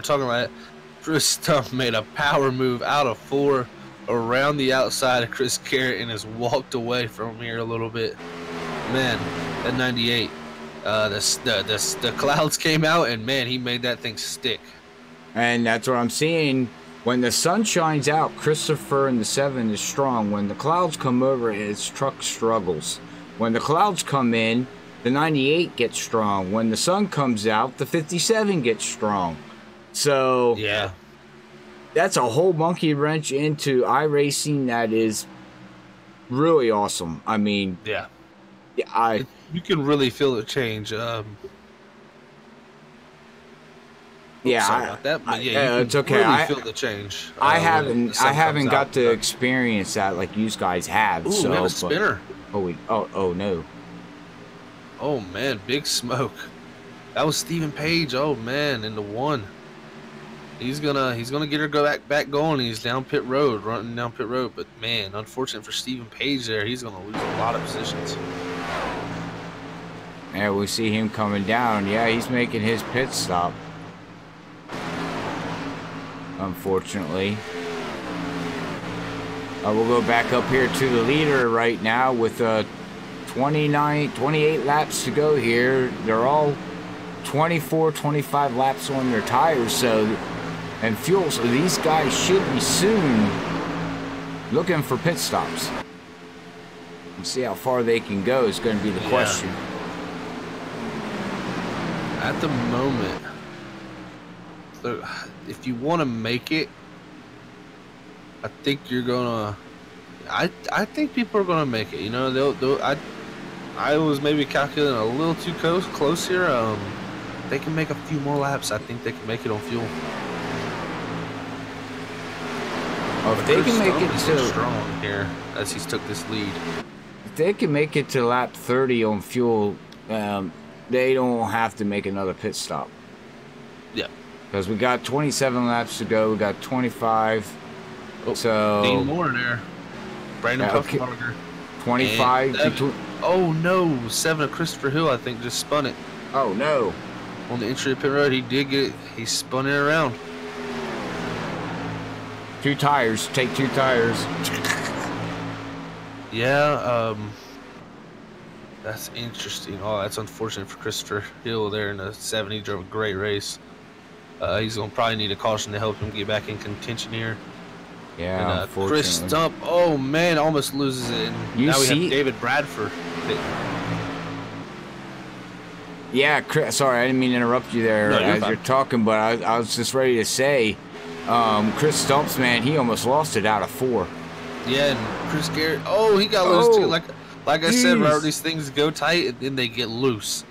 talking about it, Chris Stump made a power move out of 4 around the outside of Chris Garrett and has walked away from here a little bit. Man, that 98. The clouds came out and man, he made that thing stick. And that's what I'm seeing. When the sun shines out, Christopher in the 7 is strong. When the clouds come over, his truck struggles. When the clouds come in, the 98 gets strong. When the sun comes out, the 57 gets strong. So yeah, that's a whole monkey wrench into iRacing that is really awesome. I mean, yeah, you can really feel the change. Yeah, about that, but yeah, it's okay. Really feel the change. I haven't got to experience that like you guys have. Ooh, so, we have a spinner. Oh no. Oh man, big smoke. That was Stephen Page. Oh man, in the 1. He's gonna get her back going. He's down pit road, running down pit road. But man, unfortunate for Stephen Page there. He's gonna lose a lot of positions. Yeah, we see him coming down. Yeah, he's making his pit stop. Unfortunately. We'll go back up here to the leader right now with 28 laps to go here. They're all 24, 25 laps on their tires and fuel. So these guys should be soon looking for pit stops. And see how far they can go is going to be the question. At the moment, if you want to make it, I think you're gonna. I think people are gonna make it. You know, I was maybe calculating a little too close here. They can make a few more laps. I think they can make it on fuel. If they can make it to strong here as he's took this lead. If they can make it to lap 30 on fuel, they don't have to make another pit stop. Yeah. Because we got 27 laps to go. We got 25. So Dean Moore there. Brandon Puffenbarger. 25. Oh no, 7 of Christopher Hill I think just spun it. Oh no. On the entry to pit road, he did get it. He spun it around. 2 tires. Take 2 tires. Yeah, that's interesting. Oh, that's unfortunate for Christopher Hill there in the 7. He drove a great race. He's going to probably need a caution to help him get back in contention here. Yeah, and, Chris Stump, oh man, almost loses it. And now we have David Bradford. Yeah, Chris, sorry, I didn't mean to interrupt you there you're talking, but I was just ready to say, Chris Stump's, man, he almost lost it out of 4. Yeah, and Chris Garrett, he got loose too. Like I said, Robert, these things go tight and then they get loose.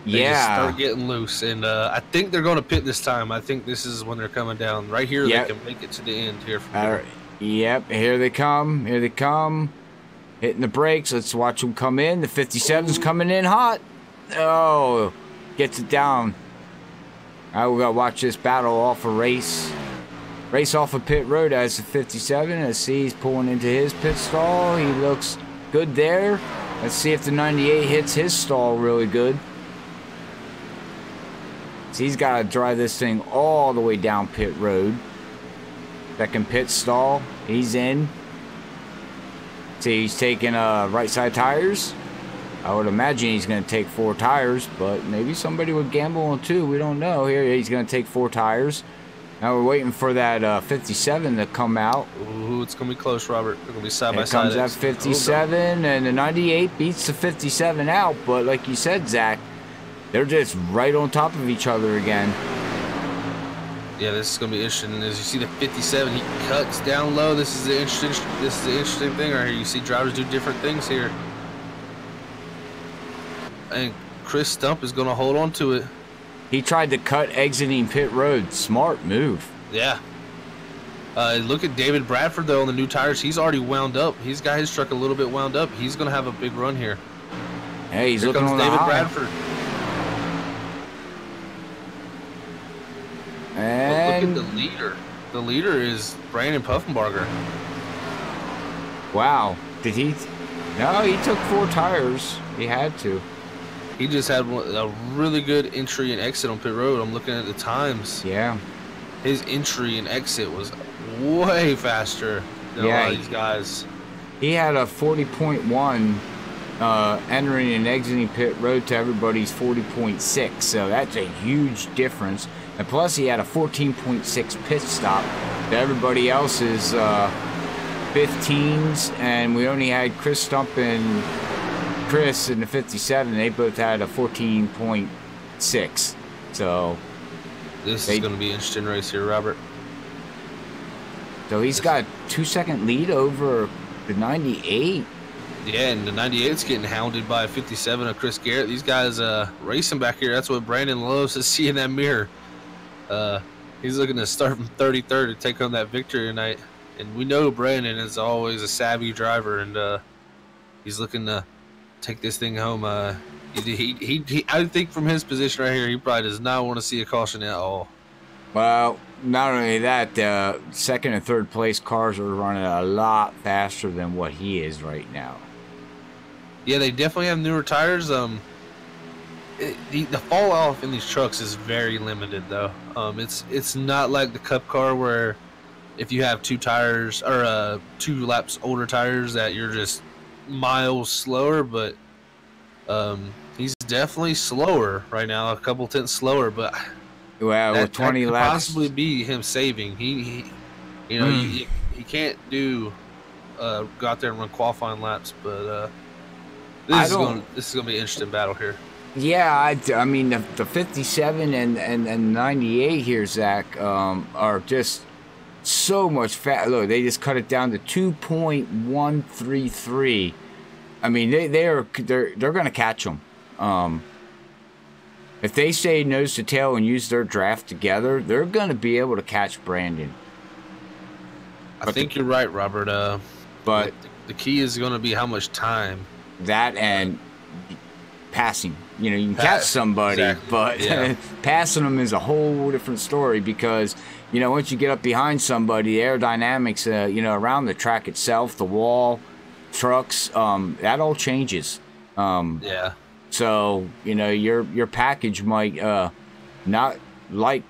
They just start getting loose, and I think they're going to pit this time. I think this is when they're coming down. Right here, they can make it to the end here. Yep, here they come. Here they come. Hitting the brakes. Let's watch them come in. The 57's coming in hot. Oh, gets it down. All right, we got to watch this battle off a race. Race off of pit road as the 57. Let's see, he's pulling into his pit stall. He looks good there. Let's see if the 98 hits his stall really good. So he's got to drive this thing all the way down pit road. Second pit stall. He's in. See, he's taking right side tires. I would imagine he's going to take 4 tires, but maybe somebody would gamble on 2. We don't know. Here, he's going to take 4 tires. Now we're waiting for that 57 to come out. Ooh, it's going to be close, Robert. It's going to be side by side. Here comes that 57, and the 98 beats the 57 out. But like you said, Zach, they're just right on top of each other again. Yeah, this is going to be interesting. And as you see the 57, he cuts down low. This is the interesting thing right here. You see drivers do different things here. And Chris Stump is going to hold on to it. He tried to cut exiting pit road. Smart move. Yeah. Look at David Bradford, though, on the new tires. He's already wound up. He's got his truck a little bit wound up. He's going to have a big run here. Hey, he's here looking comes on David the high. Bradford. And look at the leader. The leader is Brandon Puffenbarger. Wow. Did he? No, he took 4 tires. He had to. He just had a really good entry and exit on pit road. I'm looking at the times. Yeah. His entry and exit was way faster than a lot of these guys. He had a 40.1 entering and exiting pit road to everybody's 40.6. So that's a huge difference. And plus he had a 14.6 pit stop to everybody else's 15s. And we only had Chris Stump and Chris in the 57. They both had a 14.6. So this is going to be an interesting race here, Robert. So he's got 2-second lead over the 98. Yeah, and the 98's getting hounded by a 57 of Chris Garrett. These guys racing back here. That's what Brandon loves to see in that mirror. He's looking to start from 33rd to take home that victory tonight. And we know Brandon is always a savvy driver, and he's looking to take this thing home. I think from his position right here, he probably does not want to see a caution at all. Well, not only that, second and third place cars are running a lot faster than what he is right now. Yeah, they definitely have newer tires. The fall off in these trucks is very limited, though. It's not like the Cup car where if you have 2 tires or 2 laps older tires that you're just miles slower, but he's definitely slower right now, a couple tenths slower, but well, with 20 could laps possibly be him saving. He can't do go out there and run qualifying laps, but this is going to be an interesting battle here. Yeah, I mean the 57 and 98 here, Zach, are just so much fat. Look, they just cut it down to 2.133. I mean, they're going to catch them. If they stay nose to tail and use their draft together, they're going to be able to catch Brandon. I think you're right, Robert. But the key is going to be how much time. That and passing. You know, you can catch somebody, exactly. But passing them is a whole different story because, you know, once you get up behind somebody, the aerodynamics, around the track itself, the wall, trucks, that all changes. Yeah. So, you know, your package might not like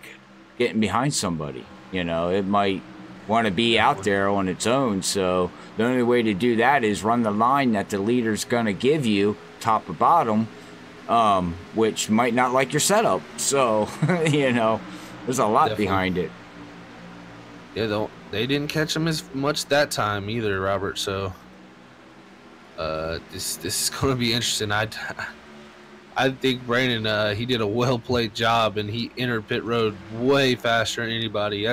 getting behind somebody. You know, it might want to be out there on its own. So the only way to do that is run the line that the leader's going to give you, top or bottom, which might not like your setup. So, you know, there's a lot behind it. Yeah, they didn't catch him as much that time either, Robert. So this is going to be interesting. I think Brandon, he did a well-played job, and he entered pit road way faster than anybody.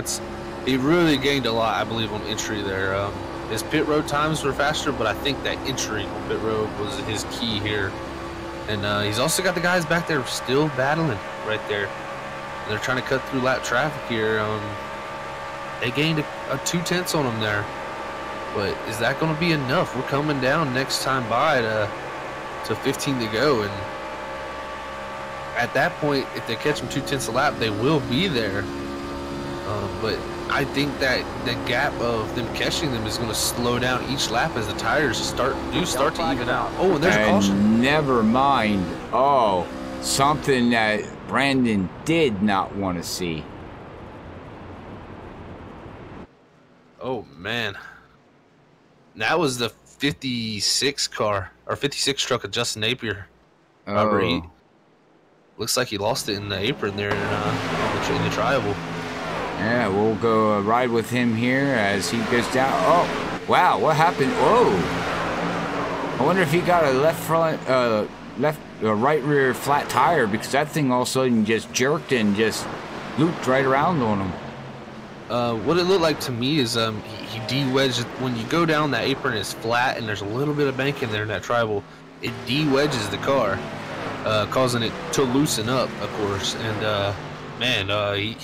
He really gained a lot, I believe, on entry there. His pit road times were faster, but I think that entry on pit road was his key here. And he's also got the guys back there still battling right there. And they're trying to cut through lap traffic here. They gained a 2 tenths on him there. But is that going to be enough? We're coming down next time by to 15 to go, and at that point, if they catch them 2 tenths a lap, they will be there. But I think that the gap of them catching them is going to slow down each lap as the tires start to even out. Oh, and there's a caution. Never mind. Oh, something that Brandon did not want to see. Oh, man. That was the 56 car, or 56 truck of Justin Napier. Robert, he Oh, looks like he lost it in the apron there in the tribal. yeah, we'll go ride with him here as he goes down. Oh, wow, what happened? Whoa. I wonder if he got a right rear flat tire, because that thing all of a sudden just jerked and just looped right around on him. What it looked like to me is he de-wedged. When you go down, that apron is flat and there's a little bit of bank in there in that tribal. It de-wedges the car, causing it to loosen up, of course. And man, I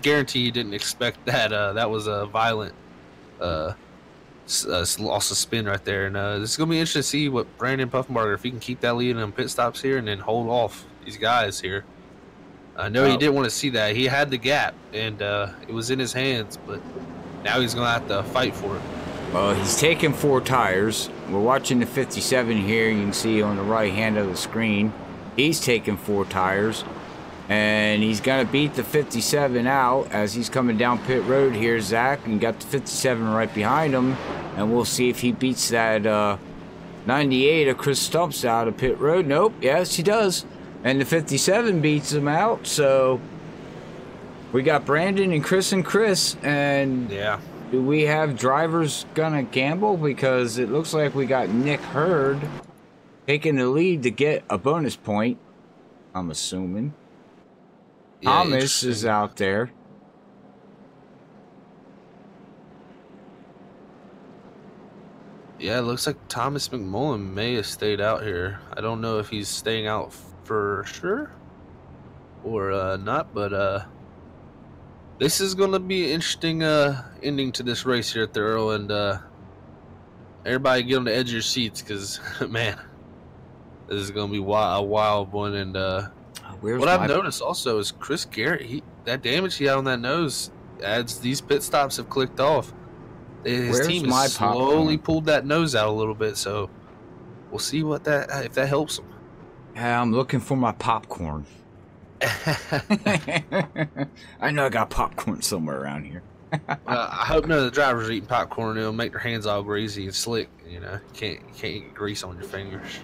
guarantee he didn't expect that. That was a violent loss of spin right there. And this is gonna be interesting to see what Brandon Puffenbarger, if he can keep that lead in pit stops here and then hold off these guys here. I know he didn't want to see that. He had the gap, and it was in his hands, but now he's going to have to fight for it. Well, he's taking 4 tires. We're watching the 57 here. You can see on the right hand of the screen. He's taking 4 tires, and he's going to beat the 57 out as he's coming down pit road here, Zach, and got the 57 right behind him, and we'll see if he beats that 98 of Chris Stumps out of pit road. Nope, yes, he does. And the 57 beats him out, so we got Brandon and Chris, and yeah. Do we have drivers gonna gamble? Because it looks like we got Nick Hurd taking the lead to get a bonus point, I'm assuming. Yeah, Thomas is out there. Yeah, it looks like Thomas McMullen may have stayed out here. I don't know if he's staying out for sure or not, but this is going to be an interesting ending to this race here at the Earl, and everybody get on the edge of your seats, because man, this is going to be a wild one. And what I've noticed also is Chris Garrett, that damage he had on that nose, as these pit stops have clicked off, his team has slowly pulled that nose out a little bit, so we'll see if that helps him. Yeah, I'm looking for my popcorn. I know I got popcorn somewhere around here. I hope none of the drivers are eating popcorn. It'll make their hands all greasy and slick. You know, you can't get grease on your fingers.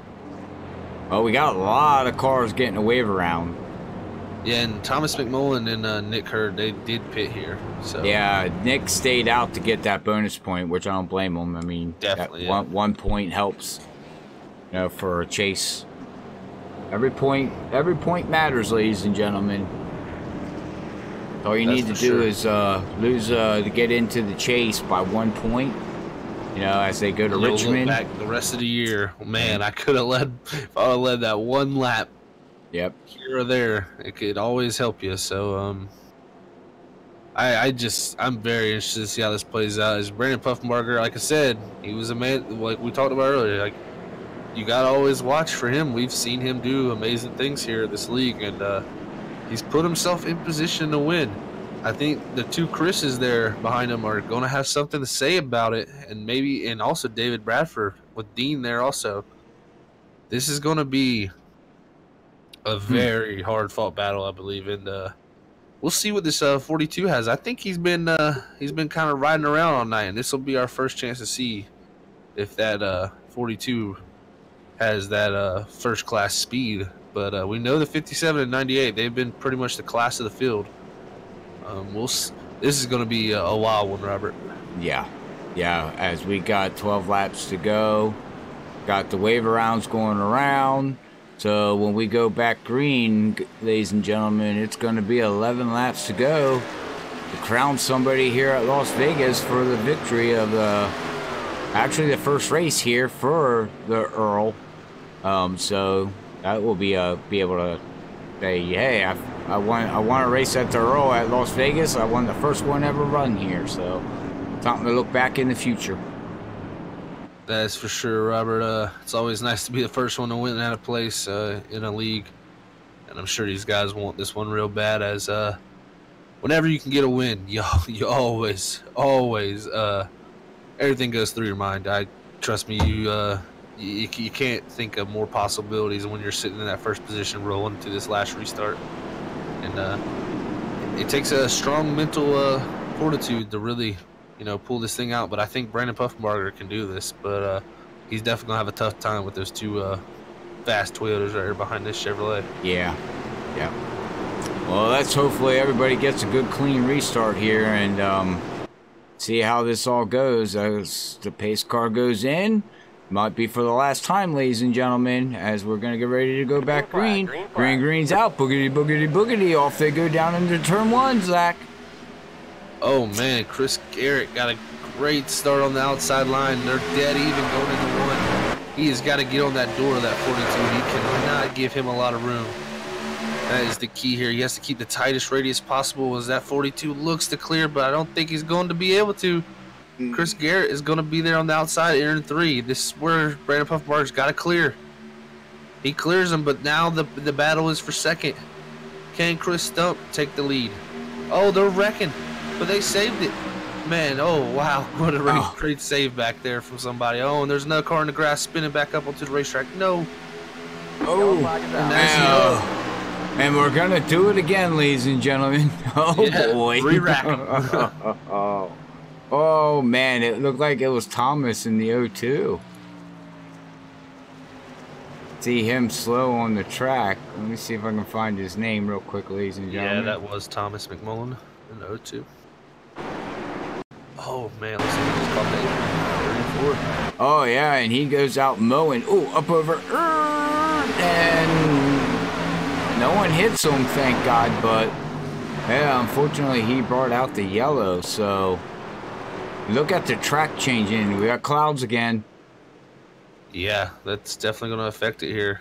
Well, we got a lot of cars getting a wave around. Yeah, and Thomas McMullen and Nick Hurd, they did pit here. So yeah, Nick stayed out to get that bonus point, which I don't blame him. I mean, definitely, one point helps, you know, for a chase. Every point matters, ladies and gentlemen. All you need to do is lose to get into the chase by 1 point. You know, as they go to Richmond. Look back the rest of the year, man, I could have led. If I would led that one lap. Yep. Here or there, it could always help you. So, I'm very interested to see how this plays out. As Brandon Puffenbarger, like I said, he was a man, like we talked about earlier. Like, you gotta always watch for him. We've seen him do amazing things here in this league, and he's put himself in position to win. I think the 2 Chris's there behind him are going to have something to say about it, and also David Bradford with Dean there also. This is going to be a very hard-fought battle, I believe, and we'll see what this 42 has. I think he's been kind of riding around all night, and this will be our first chance to see if that 42 has that first-class speed. But we know the 57 and 98, they've been pretty much the class of the field. This is going to be a wild one, Robert. Yeah, as we got 12 laps to go, got the wave arounds going around. So when we go back green, ladies and gentlemen, it's going to be 11 laps to go to crown somebody here at Las Vegas for the victory of actually the first race here for the Earl. So that will be able to say, hey, I want to race at the Earl at Las Vegas. I won the first one ever run here, so something to look back in the future. That's for sure, Robert. It's always nice to be the first one to win at a place in a league, and I'm sure these guys want this one real bad. As whenever you can get a win, you always everything goes through your mind. Trust me, you can't think of more possibilities when you're sitting in that first position rolling to this last restart. And it takes a strong mental fortitude to really pull this thing out. But I think Brandon Puffenbarger can do this. But he's definitely gonna have a tough time with those two fast Toyotas right here behind this Chevrolet. Yeah. Well, let's hopefully everybody gets a good clean restart here and see how this all goes. As the pace car goes in, might be for the last time, ladies and gentlemen, as we're going to get ready to go back green. Green's out. Boogity, boogity, boogity. Off they go down into turn 1, Zach. Oh, man. Chris Garrett got a great start on the outside line. They're dead even going into 1. He has got to get on that door of that 42. He cannot give him a lot of room. That is the key here. He has to keep the tightest radius possible as that 42 looks to clear, but I don't think he's going to be able to. Chris Garrett is going to be there on the outside in 3. This is where Brandon Puffenbarger's got to clear. He clears him, but now the battle is for second. Can Chris Stump take the lead? Oh, they're wrecking, but they saved it. Man, oh, wow. What a great save back there from somebody. Oh, and there's another car in the grass spinning back up onto the racetrack. No. And we're going to do it again, ladies and gentlemen. Oh, yeah, boy. Re-rack. Oh, man, it looked like it was Thomas in the 0-2. See him slow on the track. Let me see if I can find his name real quick, ladies and gentlemen. Yeah, that was Thomas McMullen in the 0-2. Oh, man, let's see what he's called that. 34. Oh, yeah, and he goes out mowing. Oh, up over. And no one hits him, thank God, but yeah, unfortunately he brought out the yellow, so look at the track changing. We got clouds again. Yeah, that's definitely going to affect it here.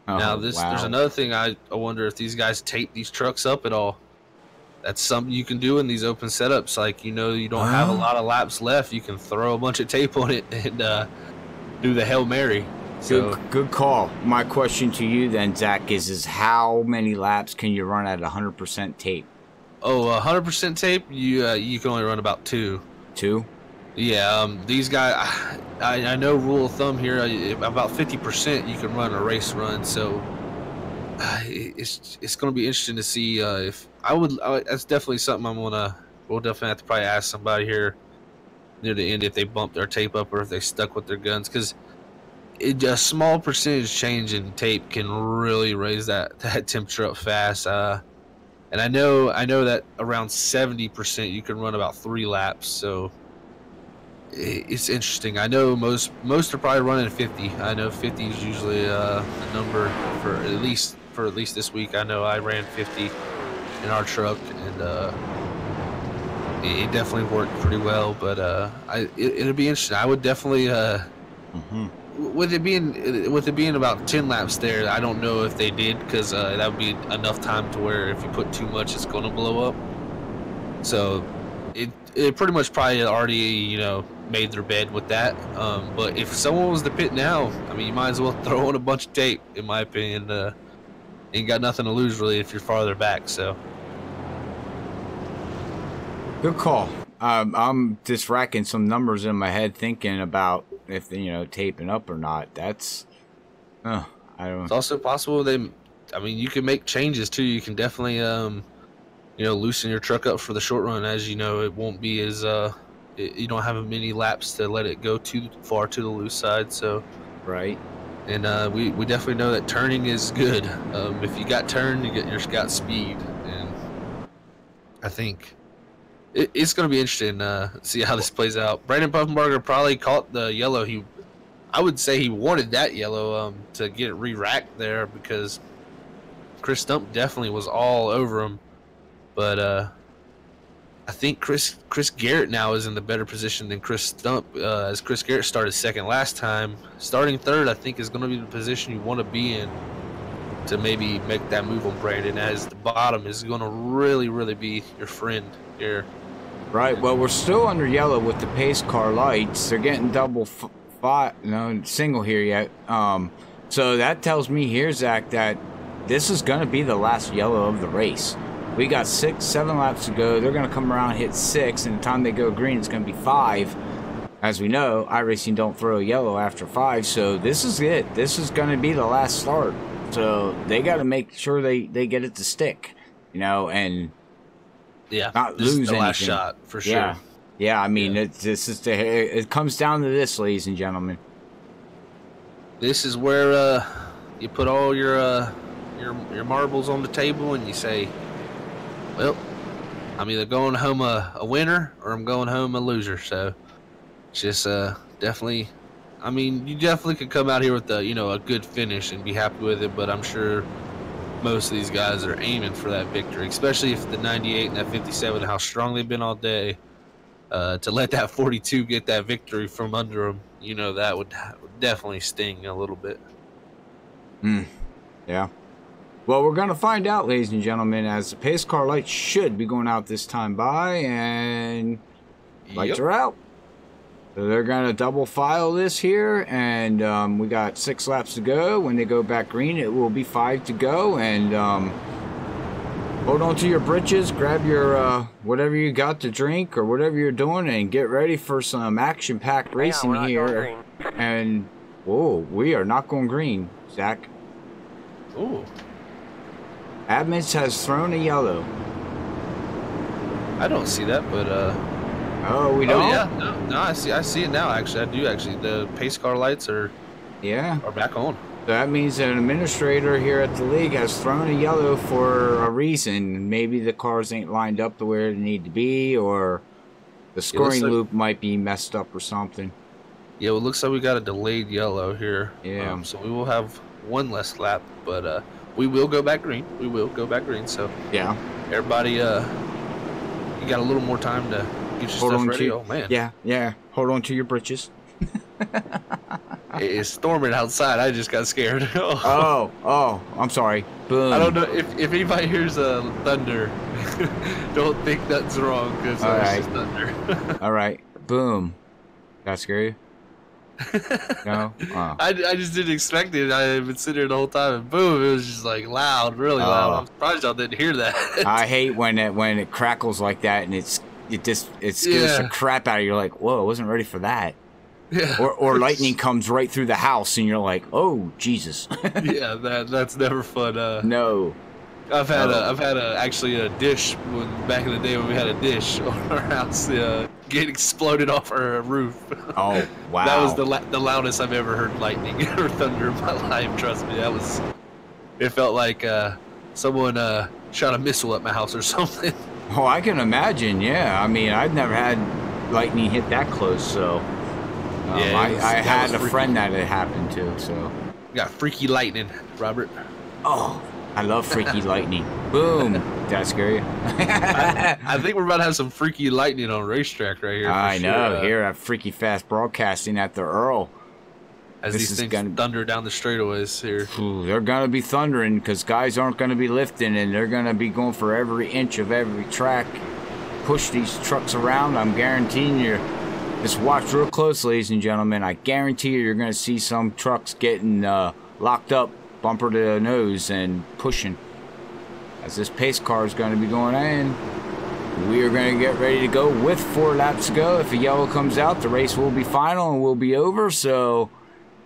Oh, now, there's another thing. I wonder if these guys tape these trucks up at all. That's something you can do in these open setups. Like, you don't have a lot of laps left. You can throw a bunch of tape on it and do the Hail Mary. So, good call. My question to you then, Zach, is how many laps can you run at 100% tape? Oh, 100% tape, you can only run about 2. 2? Yeah, these guys, I know rule of thumb here, about 50% you can run a race run, so it's going to be interesting to see if that's definitely something we'll definitely have to probably ask somebody here near the end if they bumped their tape up or if they stuck with their guns, because a small percentage change in tape can really raise that temperature up fast. And I know that around 70% you can run about 3 laps, so it's interesting. I know most are probably running 50. I know 50 is usually the number for at least this week. I know I ran 50 in our truck, and it definitely worked pretty well. But it'll be interesting. I would definitely with it being about 10 laps there. I don't know if they did, because that would be enough time to where if you put too much, it's going to blow up. So it pretty much probably already made their bed with that. But if someone was to pit now, I mean, you might as well throw on a bunch of tape, in my opinion. Ain't got nothing to lose really if you're farther back. So good call. I'm just racking some numbers in my head, thinking about if taping up or not. That's I don't know. It's also possible you can make changes too. You can definitely loosen your truck up for the short run. As you know, it won't be as you don't have many laps to let it go too far to the loose side. So right. And we definitely know that turning is good. If you got turn, you got speed, and I think it's going to be interesting to see how this plays out. Brandon Puffenbarger probably caught the yellow. I would say he wanted that yellow to get it re-racked there, because Chris Stump definitely was all over him. But I think Chris Garrett now is in the better position than Chris Stump, as Chris Garrett started second last time. Starting third, I think, is going to be the position you want to be in to maybe make that move on Brandon, as the bottom is going to really, really be your friend here. Right. Well, we're still under yellow with the pace car lights. They're getting single here yet. So that tells me here, Zach, that this is going to be the last yellow of the race. We got 6-7 laps to go. They're going to come around, hit 6, and the time they go green, it's going to be 5. As we know, iRacing don't throw yellow after 5, so this is it. This is going to be the last start. So they got to make sure they get it to stick, and yeah, not this lose is the anything. last shot for sure. Yeah. Yeah, I mean, it comes down to this, ladies and gentlemen. This is where you put all your marbles on the table and you say, well, I'm either going home a winner or I'm going home a loser. So just definitely, I mean, you definitely could come out here with a good finish and be happy with it, but I'm sure most of these guys are aiming for that victory, especially if the 98 and that 57, how strong they've been all day. To let that 42 get that victory from under them, that would definitely sting a little bit. Yeah. Well, we're going to find out, ladies and gentlemen, as the pace car lights should be going out this time by, and lights are out. So they're going to double file this here, and we got 6 laps to go. When they go back green, it will be 5 to go, and hold on to your britches, grab your whatever you got to drink or whatever you're doing, and get ready for some action-packed racing here. And, whoa, we are not going green, Zach. Ooh. Admins has thrown a yellow. I don't see that, but oh, we don't? Oh yeah, no, I see it now. Actually, I do actually. The pace car lights are back on. So that means an administrator here at the league has thrown a yellow for a reason. Maybe the cars ain't lined up to where they need to be, or the scoring loop might be messed up or something. Yeah, well, it looks like we got a delayed yellow here. Yeah. So we will have one less lap, but we will go back green. We will go back green. So yeah, everybody, you got a little more time to get your stuff ready. Oh man. Yeah. Hold on to your britches. It's storming outside. I just got scared. Oh, I'm sorry. Boom. I don't know if anybody hears thunder. Don't think that's wrong because it's just thunder. All right. Boom. Did that scare you? No? Oh. I just didn't expect it. I had been sitting there the whole time, and boom, it was just like loud, really loud. I'm surprised y'all didn't hear that. I hate when it crackles like that, and it scares the crap out of you. You're like, whoa, I wasn't ready for that. Yeah. Or lightning comes right through the house, and you're like, oh, Jesus. Yeah, that's never fun. No. I've had actually a dish back in the day when we had a dish on our house get exploded off our roof. Oh, wow. That was the loudest I've ever heard lightning or thunder in my life. Trust me, it felt like someone shot a missile at my house or something. Oh, I can imagine. Yeah, I mean, I've never had lightning hit that close, so I had a friend that it happened to. So you got freaky lightning, Robert. Oh. I love freaky lightning. Boom. Did that scare you? I think we're about to have some freaky lightning on racetrack right here. I know. Here at Freaky Fast Broadcasting at the EARL. As these things thunder down the straightaways here. They're going to be thundering because guys aren't going to be lifting, and they're going to be going for every inch of every track. Push these trucks around. I'm guaranteeing you. Just watch real close, ladies and gentlemen. I guarantee you're going to see some trucks getting locked up, bumper to the nose, and pushing. As this pace car is going to be going in, we are going to get ready to go with 4 laps to go. If a yellow comes out, the race will be final and will be over. So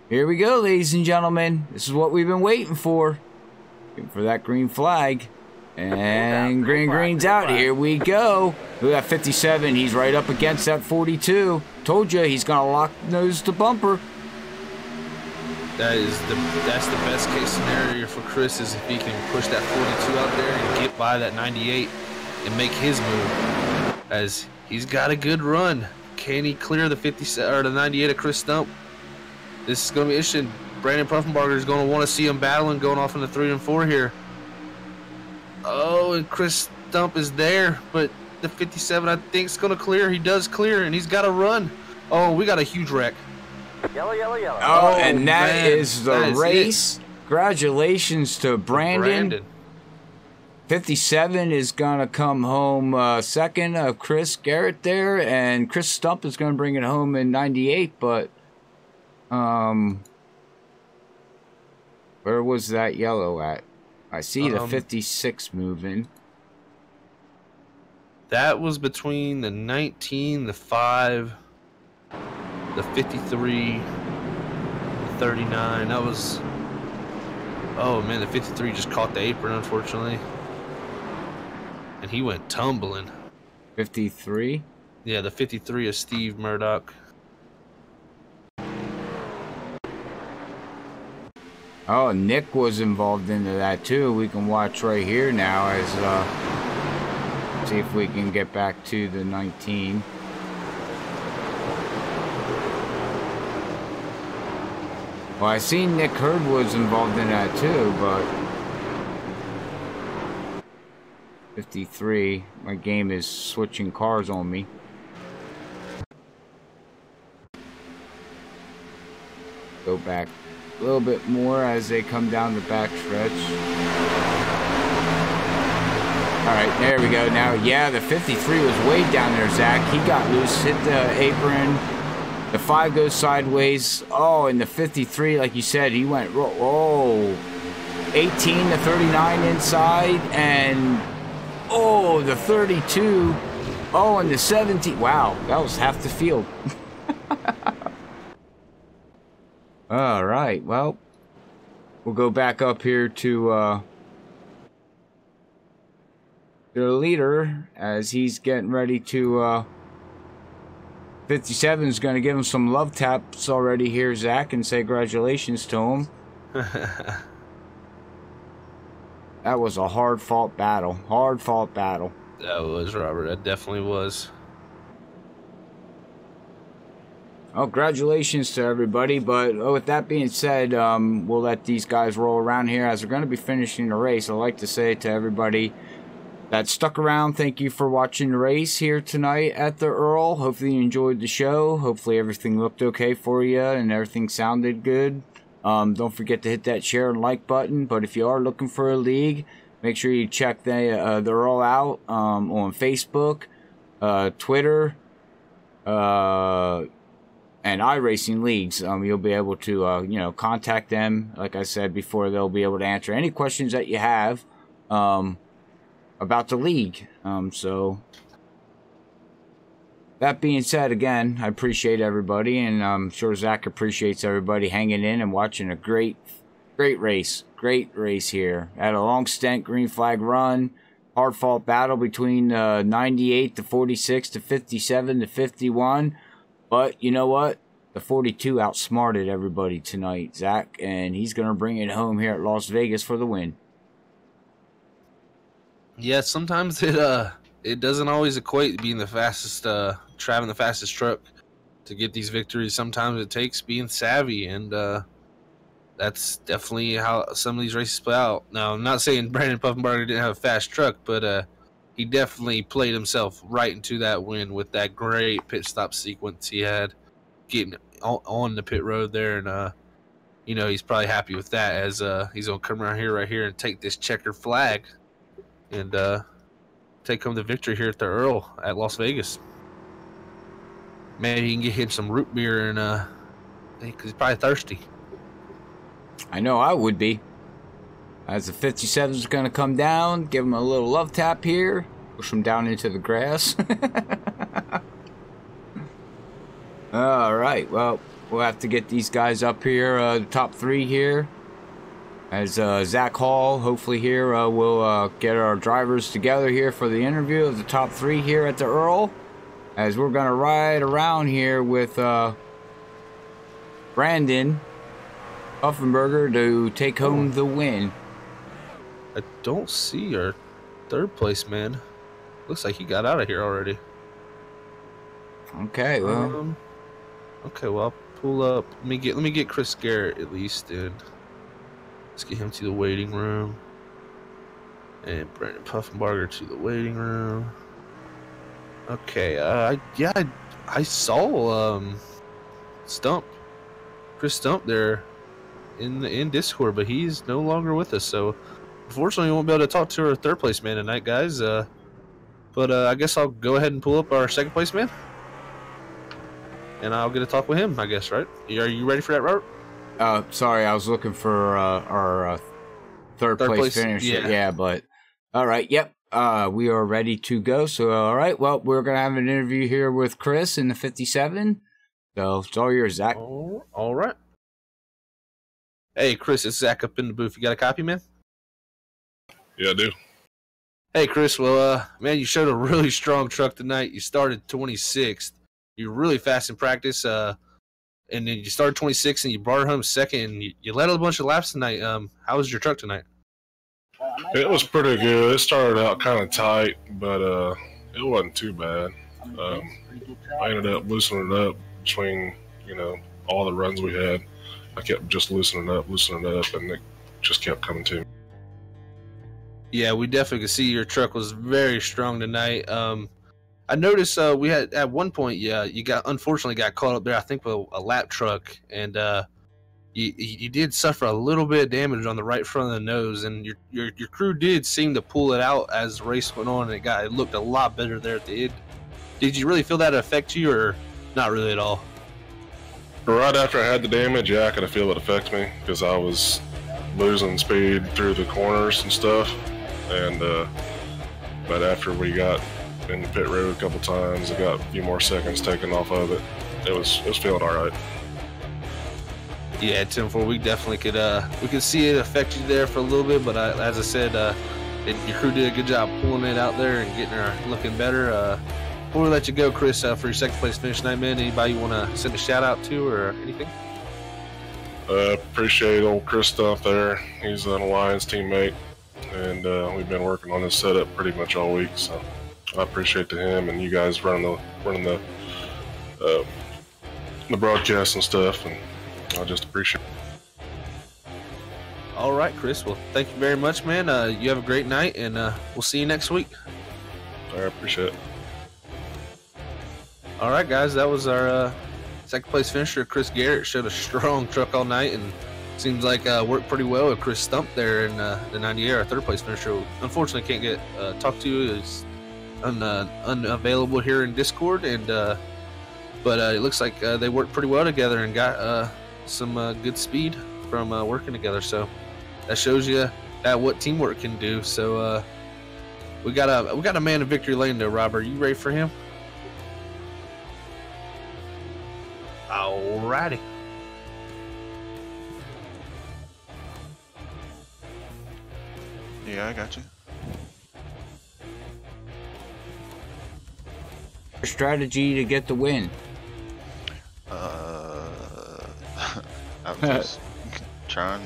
here we go, ladies and gentlemen. This is what we've been waiting for. Waiting for that green flag. And green's out. Here we go. We got 57. He's right up against that 42. Told you he's going to lock nose to bumper. That's the best case scenario for Chris, is if he can push that 42 out there and get by that 98 and make his move, as he's got a good run. Can he clear the 57 or the 98 of Chris Stump? This is going to be interesting. Brandon Puffenbarger is going to want to see him battling, going off in the 3 and 4 here. Oh, and Chris Stump is there, but the 57 I think is going to clear. He does clear, and he's got a run. Oh, we got a huge wreck. Yellow. Oh, and that is the race. Congratulations to Brandon. 57 is going to come home second of Chris Garrett there, and Chris Stump is going to bring it home in 98, but where was that yellow at? I see the 56 moving. That was between the 19, the 5... the 53, the 39, that was... Oh, man, the 53 just caught the apron, unfortunately. And he went tumbling. 53? Yeah, the 53 is Steve Murdoch. Oh, Nick was involved into that too. We can watch right here now as see if we can get back to the 19. Well, I seen Nick Hurd was involved in that too, but 53. My game is switching cars on me. Go back a little bit more as they come down the back stretch. All right, there we go. Now, yeah, the 53 was way down there, Zach. He got loose, hit the apron. The 5 goes sideways. Oh, and the 53, like you said, he went, 18 to 39 inside. And, oh, the 32. Oh, and the 17. Wow, that was half the field. All right, well, we'll go back up here to the leader as he's getting ready to 57 is going to give him some love taps already here, Zach, and say congratulations to him. That was a hard-fought battle. Hard-fought battle. That was, Robert. That definitely was. Oh, congratulations to everybody. But with that being said, we'll let these guys roll around here as they're going to be finishing the race. I'd like to say to everybody that stuck around, thank you for watching the race here tonight at the EARL. Hopefully you enjoyed the show. Hopefully everything looked okay for you and everything sounded good. Don't forget to hit that share and like button. But if you are looking for a league, make sure you check the EARL out on Facebook, Twitter, and iRacing leagues. You'll be able to contact them. Like I said before, they'll be able to answer any questions that you have about the league. So that being said, again, I appreciate everybody, and I'm sure Zach appreciates everybody hanging in and watching a great race here. Had a long stint green flag run, hard fought battle between 98 to 46 to 57 to 51. But you know what? The 42 outsmarted everybody tonight, Zach, and he's going to bring it home here at Las Vegas for the win. Yeah, sometimes it doesn't always equate being the fastest, driving the fastest truck to get these victories. Sometimes it takes being savvy, and that's definitely how some of these races play out. Now, I'm not saying Brandon Puffenbarger didn't have a fast truck, but he definitely played himself right into that win with that great pit stop sequence he had, getting on the pit road there, and he's probably happy with that as he's gonna come around here right here and take this checkered flag and take home the victory here at the EARL at Las Vegas. Maybe he can get him some root beer and because he's probably thirsty. I know I would be. As the 57 is going to come down, give him a little love tap here, push him down into the grass. All right, well, we'll have to get these guys up here, the top 3 here. As Zach Hall, hopefully here, we'll get our drivers together here for the interview of the top 3 here at the EARL. As we're going to ride around here with Brandon Puffenbarger to take home the win. I don't see our third place man. Looks like he got out of here already. Okay, well. Okay, well, I'll pull up. Let me get Chris Garrett at least, and let's get him to the waiting room. And Brandon Puffenbarger to the waiting room. Okay, I saw Stump, Chris Stump there in Discord, but he's no longer with us, so unfortunately we won't be able to talk to our third place man tonight, guys. But I guess I'll go ahead and pull up our second place man, and I'll get to talk with him, I guess, right? Are you ready for that, Robert? Sorry, I was looking for our third place finisher. Yeah, but all right, yep. We are ready to go. So, all right, well, we're going to have an interview here with Chris in the 57. So, it's all yours, Zach. All right. Hey, Chris, it's Zach up in the booth. You got a copy, man? Yeah, I do. Hey, Chris. Well, man, you showed a really strong truck tonight. You started 26th. You're really fast in practice. And then you started 26th, and you brought her home second. And you led a bunch of laps tonight. How was your truck tonight? It was pretty good. It started out kind of tight, but it wasn't too bad. I ended up loosening it up between, all the runs we had. I kept just loosening up, and it just kept coming to me. Yeah, we definitely could see your truck was very strong tonight. I noticed we had at one point, you unfortunately got caught up there, I think, with a lap truck, and you did suffer a little bit of damage on the right front of the nose, and your crew did seem to pull it out as the race went on, and it looked a lot better there at the end. Did you really feel that affect you, or not really at all? Right after I had the damage, yeah, I could feel it affect me because I was losing speed through the corners and stuff. And but after we got in the pit road a couple times, I got a few more seconds taken off of it. It was feeling all right. Yeah, 10-4, we definitely could see it affect you there for a little bit, but as I said, your crew did a good job pulling it out there and getting her looking better. Before we let you go, Chris, for your second place finish tonight, man, anybody you want to send a shout out to or anything? Appreciate old Chris Stump there. He's an Alliance teammate, and we've been working on this setup pretty much all week. So I appreciate to him and you guys running the broadcast and stuff, and I just appreciate it. All right, Chris. Well, thank you very much, man. You have a great night, and we'll see you next week. I appreciate it. All right, guys. That was our second place finisher, Chris Garrett. Showed a strong truck all night, and seems like worked pretty well with Chris Stump there in the 98, our third place finisher. Unfortunately, can't get talked to. Is unavailable here in Discord, and but it looks like they worked pretty well together and got some good speed from working together. So that shows you what teamwork can do. So we got a man in victory lane though. Robert, you ready for him? Alrighty. Yeah, I got you. Strategy to get the win. I'm just trying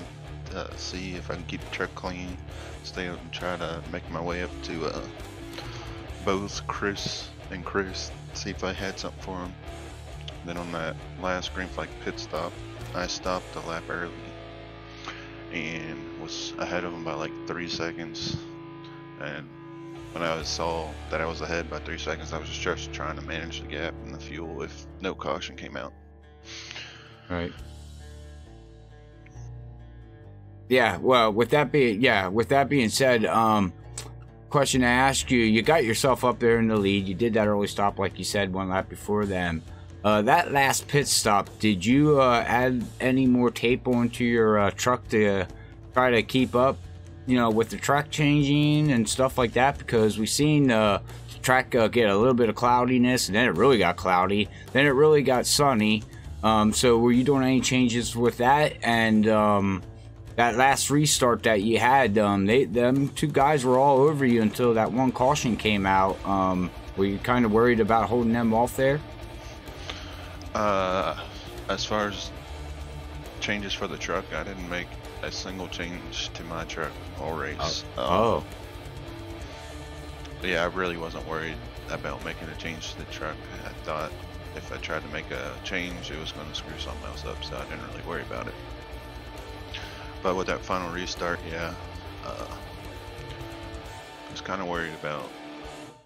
to see if I can keep the truck clean, stay up and try to make my way up to both Chris and Chris, see if I had something for them. Then on that last green flag pit stop, I stopped a lap early and was ahead of them by like 3 seconds. And when I saw that I was ahead by 3 seconds, I was just trying to manage the gap in the fuel if no caution came out. Right. Yeah. Well, with that being said, question to ask you: you got yourself up there in the lead. You did that early stop, like you said, one lap before them. That last pit stop, did you add any more tape onto your truck to try to keep up, with the track changing and stuff like that? Because we've seen the track get a little bit of cloudiness, and then it really got cloudy. Then it really got sunny. So were you doing any changes with that? And that last restart that you had, them two guys were all over you until that one caution came out. Were you kind of worried about holding them off there? As far as changes for the truck, I didn't make a single change to my truck all race. Yeah, I really wasn't worried about making a change to the truck. I thought if I tried to make a change, it was going to screw something else up, so I didn't really worry about it. But with that final restart, yeah, I was kind of worried about.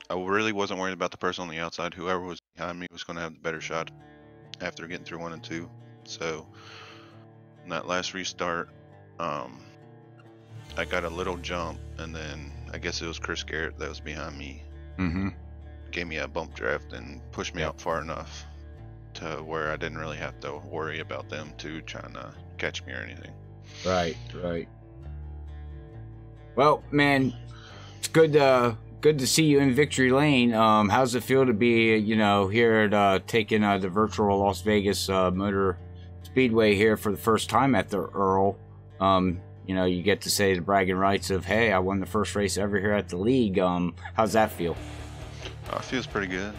I really wasn't worried about the person on the outside. Whoever was behind me was going to have the better shot after getting through 1 and 2. So in that last restart, I got a little jump, and then I guess it was Chris Garrett that was behind me. Gave me a bump draft and pushed me out far enough to where I didn't really have to worry about them two trying to catch me or anything. Right. Well, man, it's good to see you in victory lane. How's it feel to be, here at taking the virtual Las Vegas Motor Speedway here for the first time at the EARL? you know, you get to say the bragging rights of, hey, I won the first race ever here at the league. How's that feel? It feels pretty good.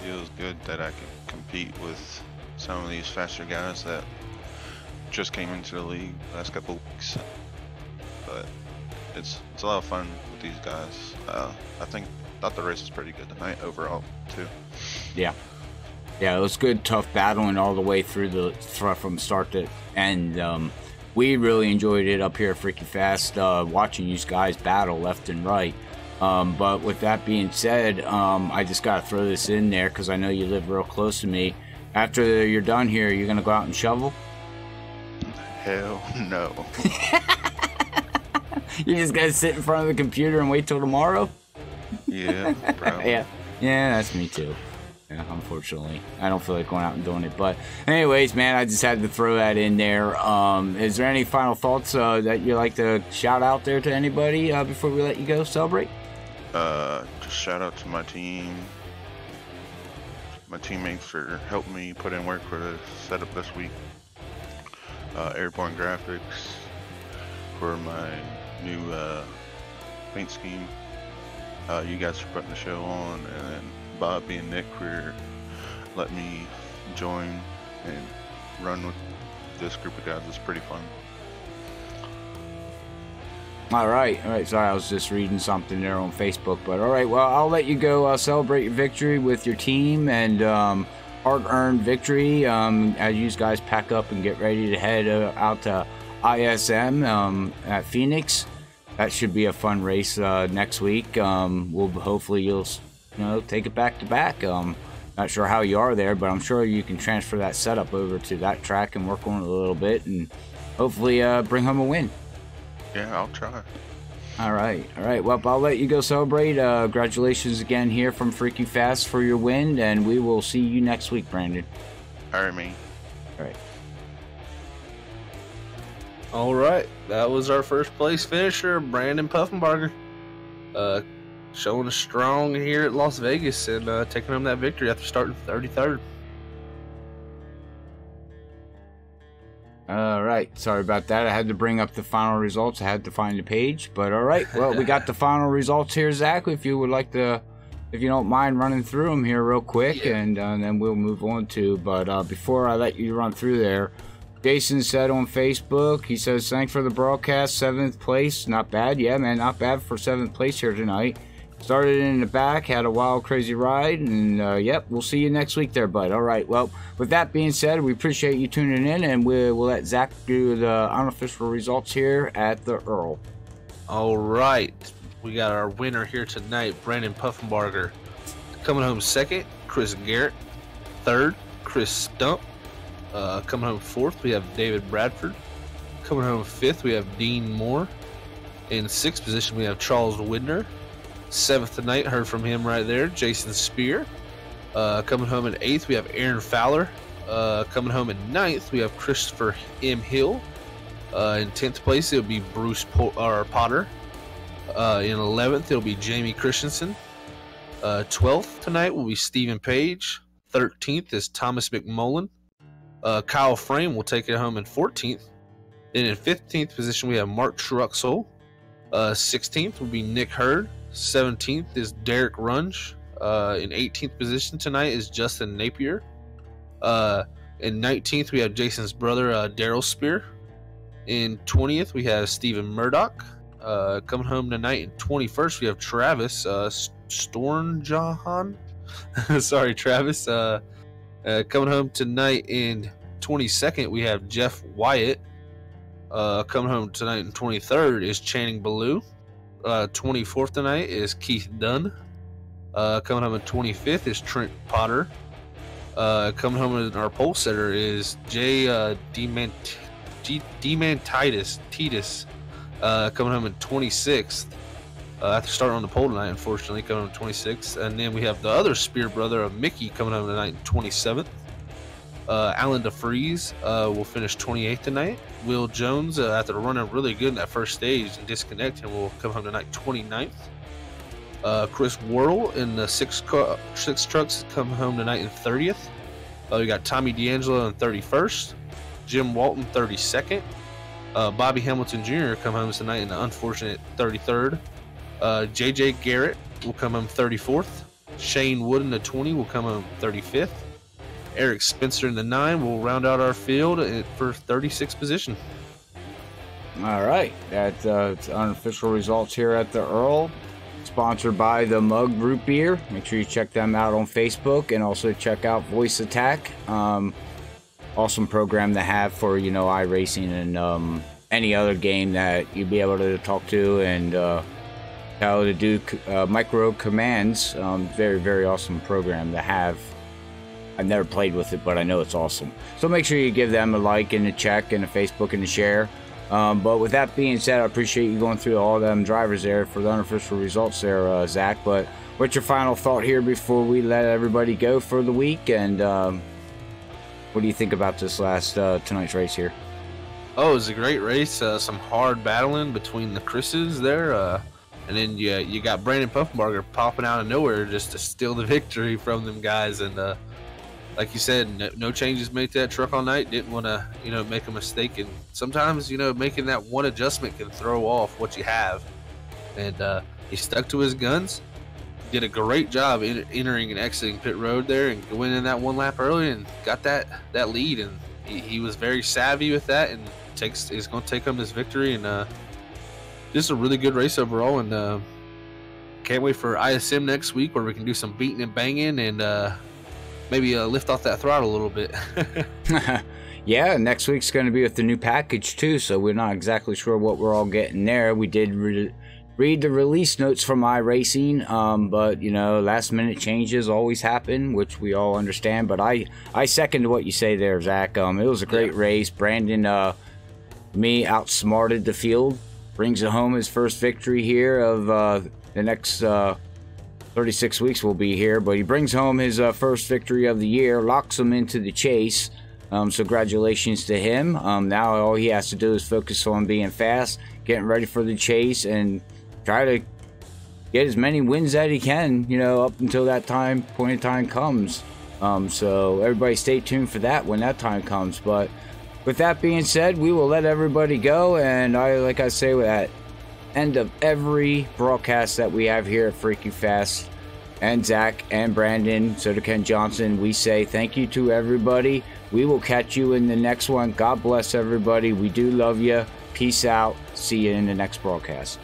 Feels good that I can compete with some of these faster guys that just came into the league last couple of weeks. But it's a lot of fun with these guys. I thought the race was pretty good tonight overall too. Yeah, it was good, tough battling all the way through from start to end. We really enjoyed it up here at Freaky Fast, watching these guys battle left and right. But with that being said, I just got to throw this in there because I know you live real close to me. After you're done here, you're going to go out and shovel? Hell no. You just got to sit in front of the computer and wait till tomorrow? Yeah, probably. Yeah, that's me too. Yeah, unfortunately. I don't feel like going out and doing it. But anyways, man, I just had to throw that in there. Is there any final thoughts that you'd like to shout out there to anybody before we let you go celebrate? Just shout out to my team, my teammates for helping me put in work for the setup this week. Airborne Graphics for my new paint scheme. You guys for putting the show on, and then Bobby and Nick for letting me join and run with this group of guys. It's pretty fun. All right. Sorry, I was just reading something there on Facebook. But all right, well, I'll let you go celebrate your victory with your team and hard-earned victory as you guys pack up and get ready to head out to ISM at Phoenix. That should be a fun race next week. Hopefully you'll take it back to back. Not sure how you are there, but I'm sure you can transfer that setup over to that track and work on it a little bit and hopefully bring home a win. Yeah, I'll try. All right. Well, I'll let you go celebrate. Congratulations again here from Freaky Fast for your win, and we will see you next week, Brandon. All right, man. All right. All right, that was our first place finisher, Brandon Puffenbarger, showing us strong here at Las Vegas and taking home that victory after starting 33rd. All right, sorry about that. I had to bring up the final results. I had to find the page, but all right. Well, we got the final results here, Zach. If you would like to, if you don't mind running through them here real quick, Yeah. and then we'll move on to. But before I let you run through there. Jason said on Facebook, he says, thanks for the broadcast, 7th place. Not bad. Yeah, man, not bad for 7th place here tonight. Started in the back, had a wild, crazy ride, and yep, we'll see you next week there, bud. All right, well, with that being said, we appreciate you tuning in, and we'll let Zach do the unofficial results here at the EARL. All right, we got our winner here tonight, Brandon Puffenbarger. Coming home second, Chris Garrett. Third, Chris Stump. Coming home fourth, we have David Bradford. Coming home fifth, we have Dean Moore. In sixth position, we have Charles Widner. Seventh tonight, heard from him right there, Jason Spear. Coming home in eighth, we have Aaron Fowler. Coming home in ninth, we have Christopher M. Hill. In 10th place, it'll be Bruce Potter. In 11th, it'll be Jamie Christensen. 12th tonight will be Stephen Page. 13th is Thomas McMullen. Kyle Frame will take it home in 14th. Then in 15th position, we have Mark Truxell. 16th will be Nick Hurd. 17th is Derek Runge. In 18th position tonight is Justin Napier. In 19th, we have Jason's brother, Daryl Spear. In 20th, we have Stephen Murdoch. Coming home tonight in 21st, we have Travis Stornjahan. Sorry, Travis. Coming home tonight in 22nd, we have Jeff Wyatt. Coming home tonight in 23rd is Channing Ballou. 24th tonight is Keith Dunn. Coming home in 25th is Trent Potter. Coming home in our pole setter is Jay Demantitis. Coming home in 26th. After starting on the pole tonight, unfortunately, coming home in 26th. And then we have the other Spear brother of Mickey coming home tonight in 27th. Alan DeFries will finish 28th tonight. Will Jones, after running really good in that first stage and disconnecting, will come home tonight 29th. Chris Worrell in the six trucks come home tonight in 30th. We got Tommy D'Angelo in 31st. Jim Walton 32nd. Bobby Hamilton Jr. come home tonight in the unfortunate 33rd. JJ Garrett will come home 34th. Shane Wood in the 20 will come home 35th. Eric Spencer in the 9 will round out our field for 36th position. All right, that's unofficial results here at the EARL, sponsored by the Mug Root Beer. Make sure you check them out on Facebook, and also check out Voice Attack. Awesome program to have for, you know, iRacing and any other game that you'd be able to talk to and how to do micro commands. Very, very awesome program to have. I've never played with it, but I know it's awesome. So make sure you give them a like and a check and a Facebook and a share. But with that being said, I appreciate you going through all them drivers there for the unofficial results there, Zach. But what's your final thought here before we let everybody go for the week? And what do you think about this last tonight's race here? Oh, it was a great race. Some hard battling between the Chris's there. And then you got Brandon Puffenbarger popping out of nowhere just to steal the victory from them guys. And like you said, no changes made to that truck all night. Didn't want to, you know, make a mistake. And sometimes, you know, making that one adjustment can throw off what you have. And he stuck to his guns. Did a great job entering and exiting pit road there and going in that one lap early and got that lead. And he was very savvy with that and is going to take home this victory. And just a really good race overall. And can't wait for ISM next week where we can do some beating and banging and maybe lift off that throttle a little bit. Yeah, next week's going to be with the new package too, so we're not exactly sure what we're all getting there. We did read the release notes from iRacing, but you know, last minute changes always happen, which we all understand. But I second what you say there, Zach. It was a great race. Brandon me outsmarted the field, brings it home his first victory here of the next 36 weeks will be here, but he brings home his first victory of the year, locks him into the chase. So congratulations to him. Now all he has to do is focus on being fast, getting ready for the chase, and try to get as many wins that he can, you know, up until that point in time comes. So everybody stay tuned for that when that time comes. But with that being said, we will let everybody go, and like I say, at end of every broadcast that we have here at Freaky Fast, and Zach and Brandon, so to Ken Johnson, we say thank you to everybody. We will catch you in the next one. God bless everybody. We do love you. Peace out. See you in the next broadcast.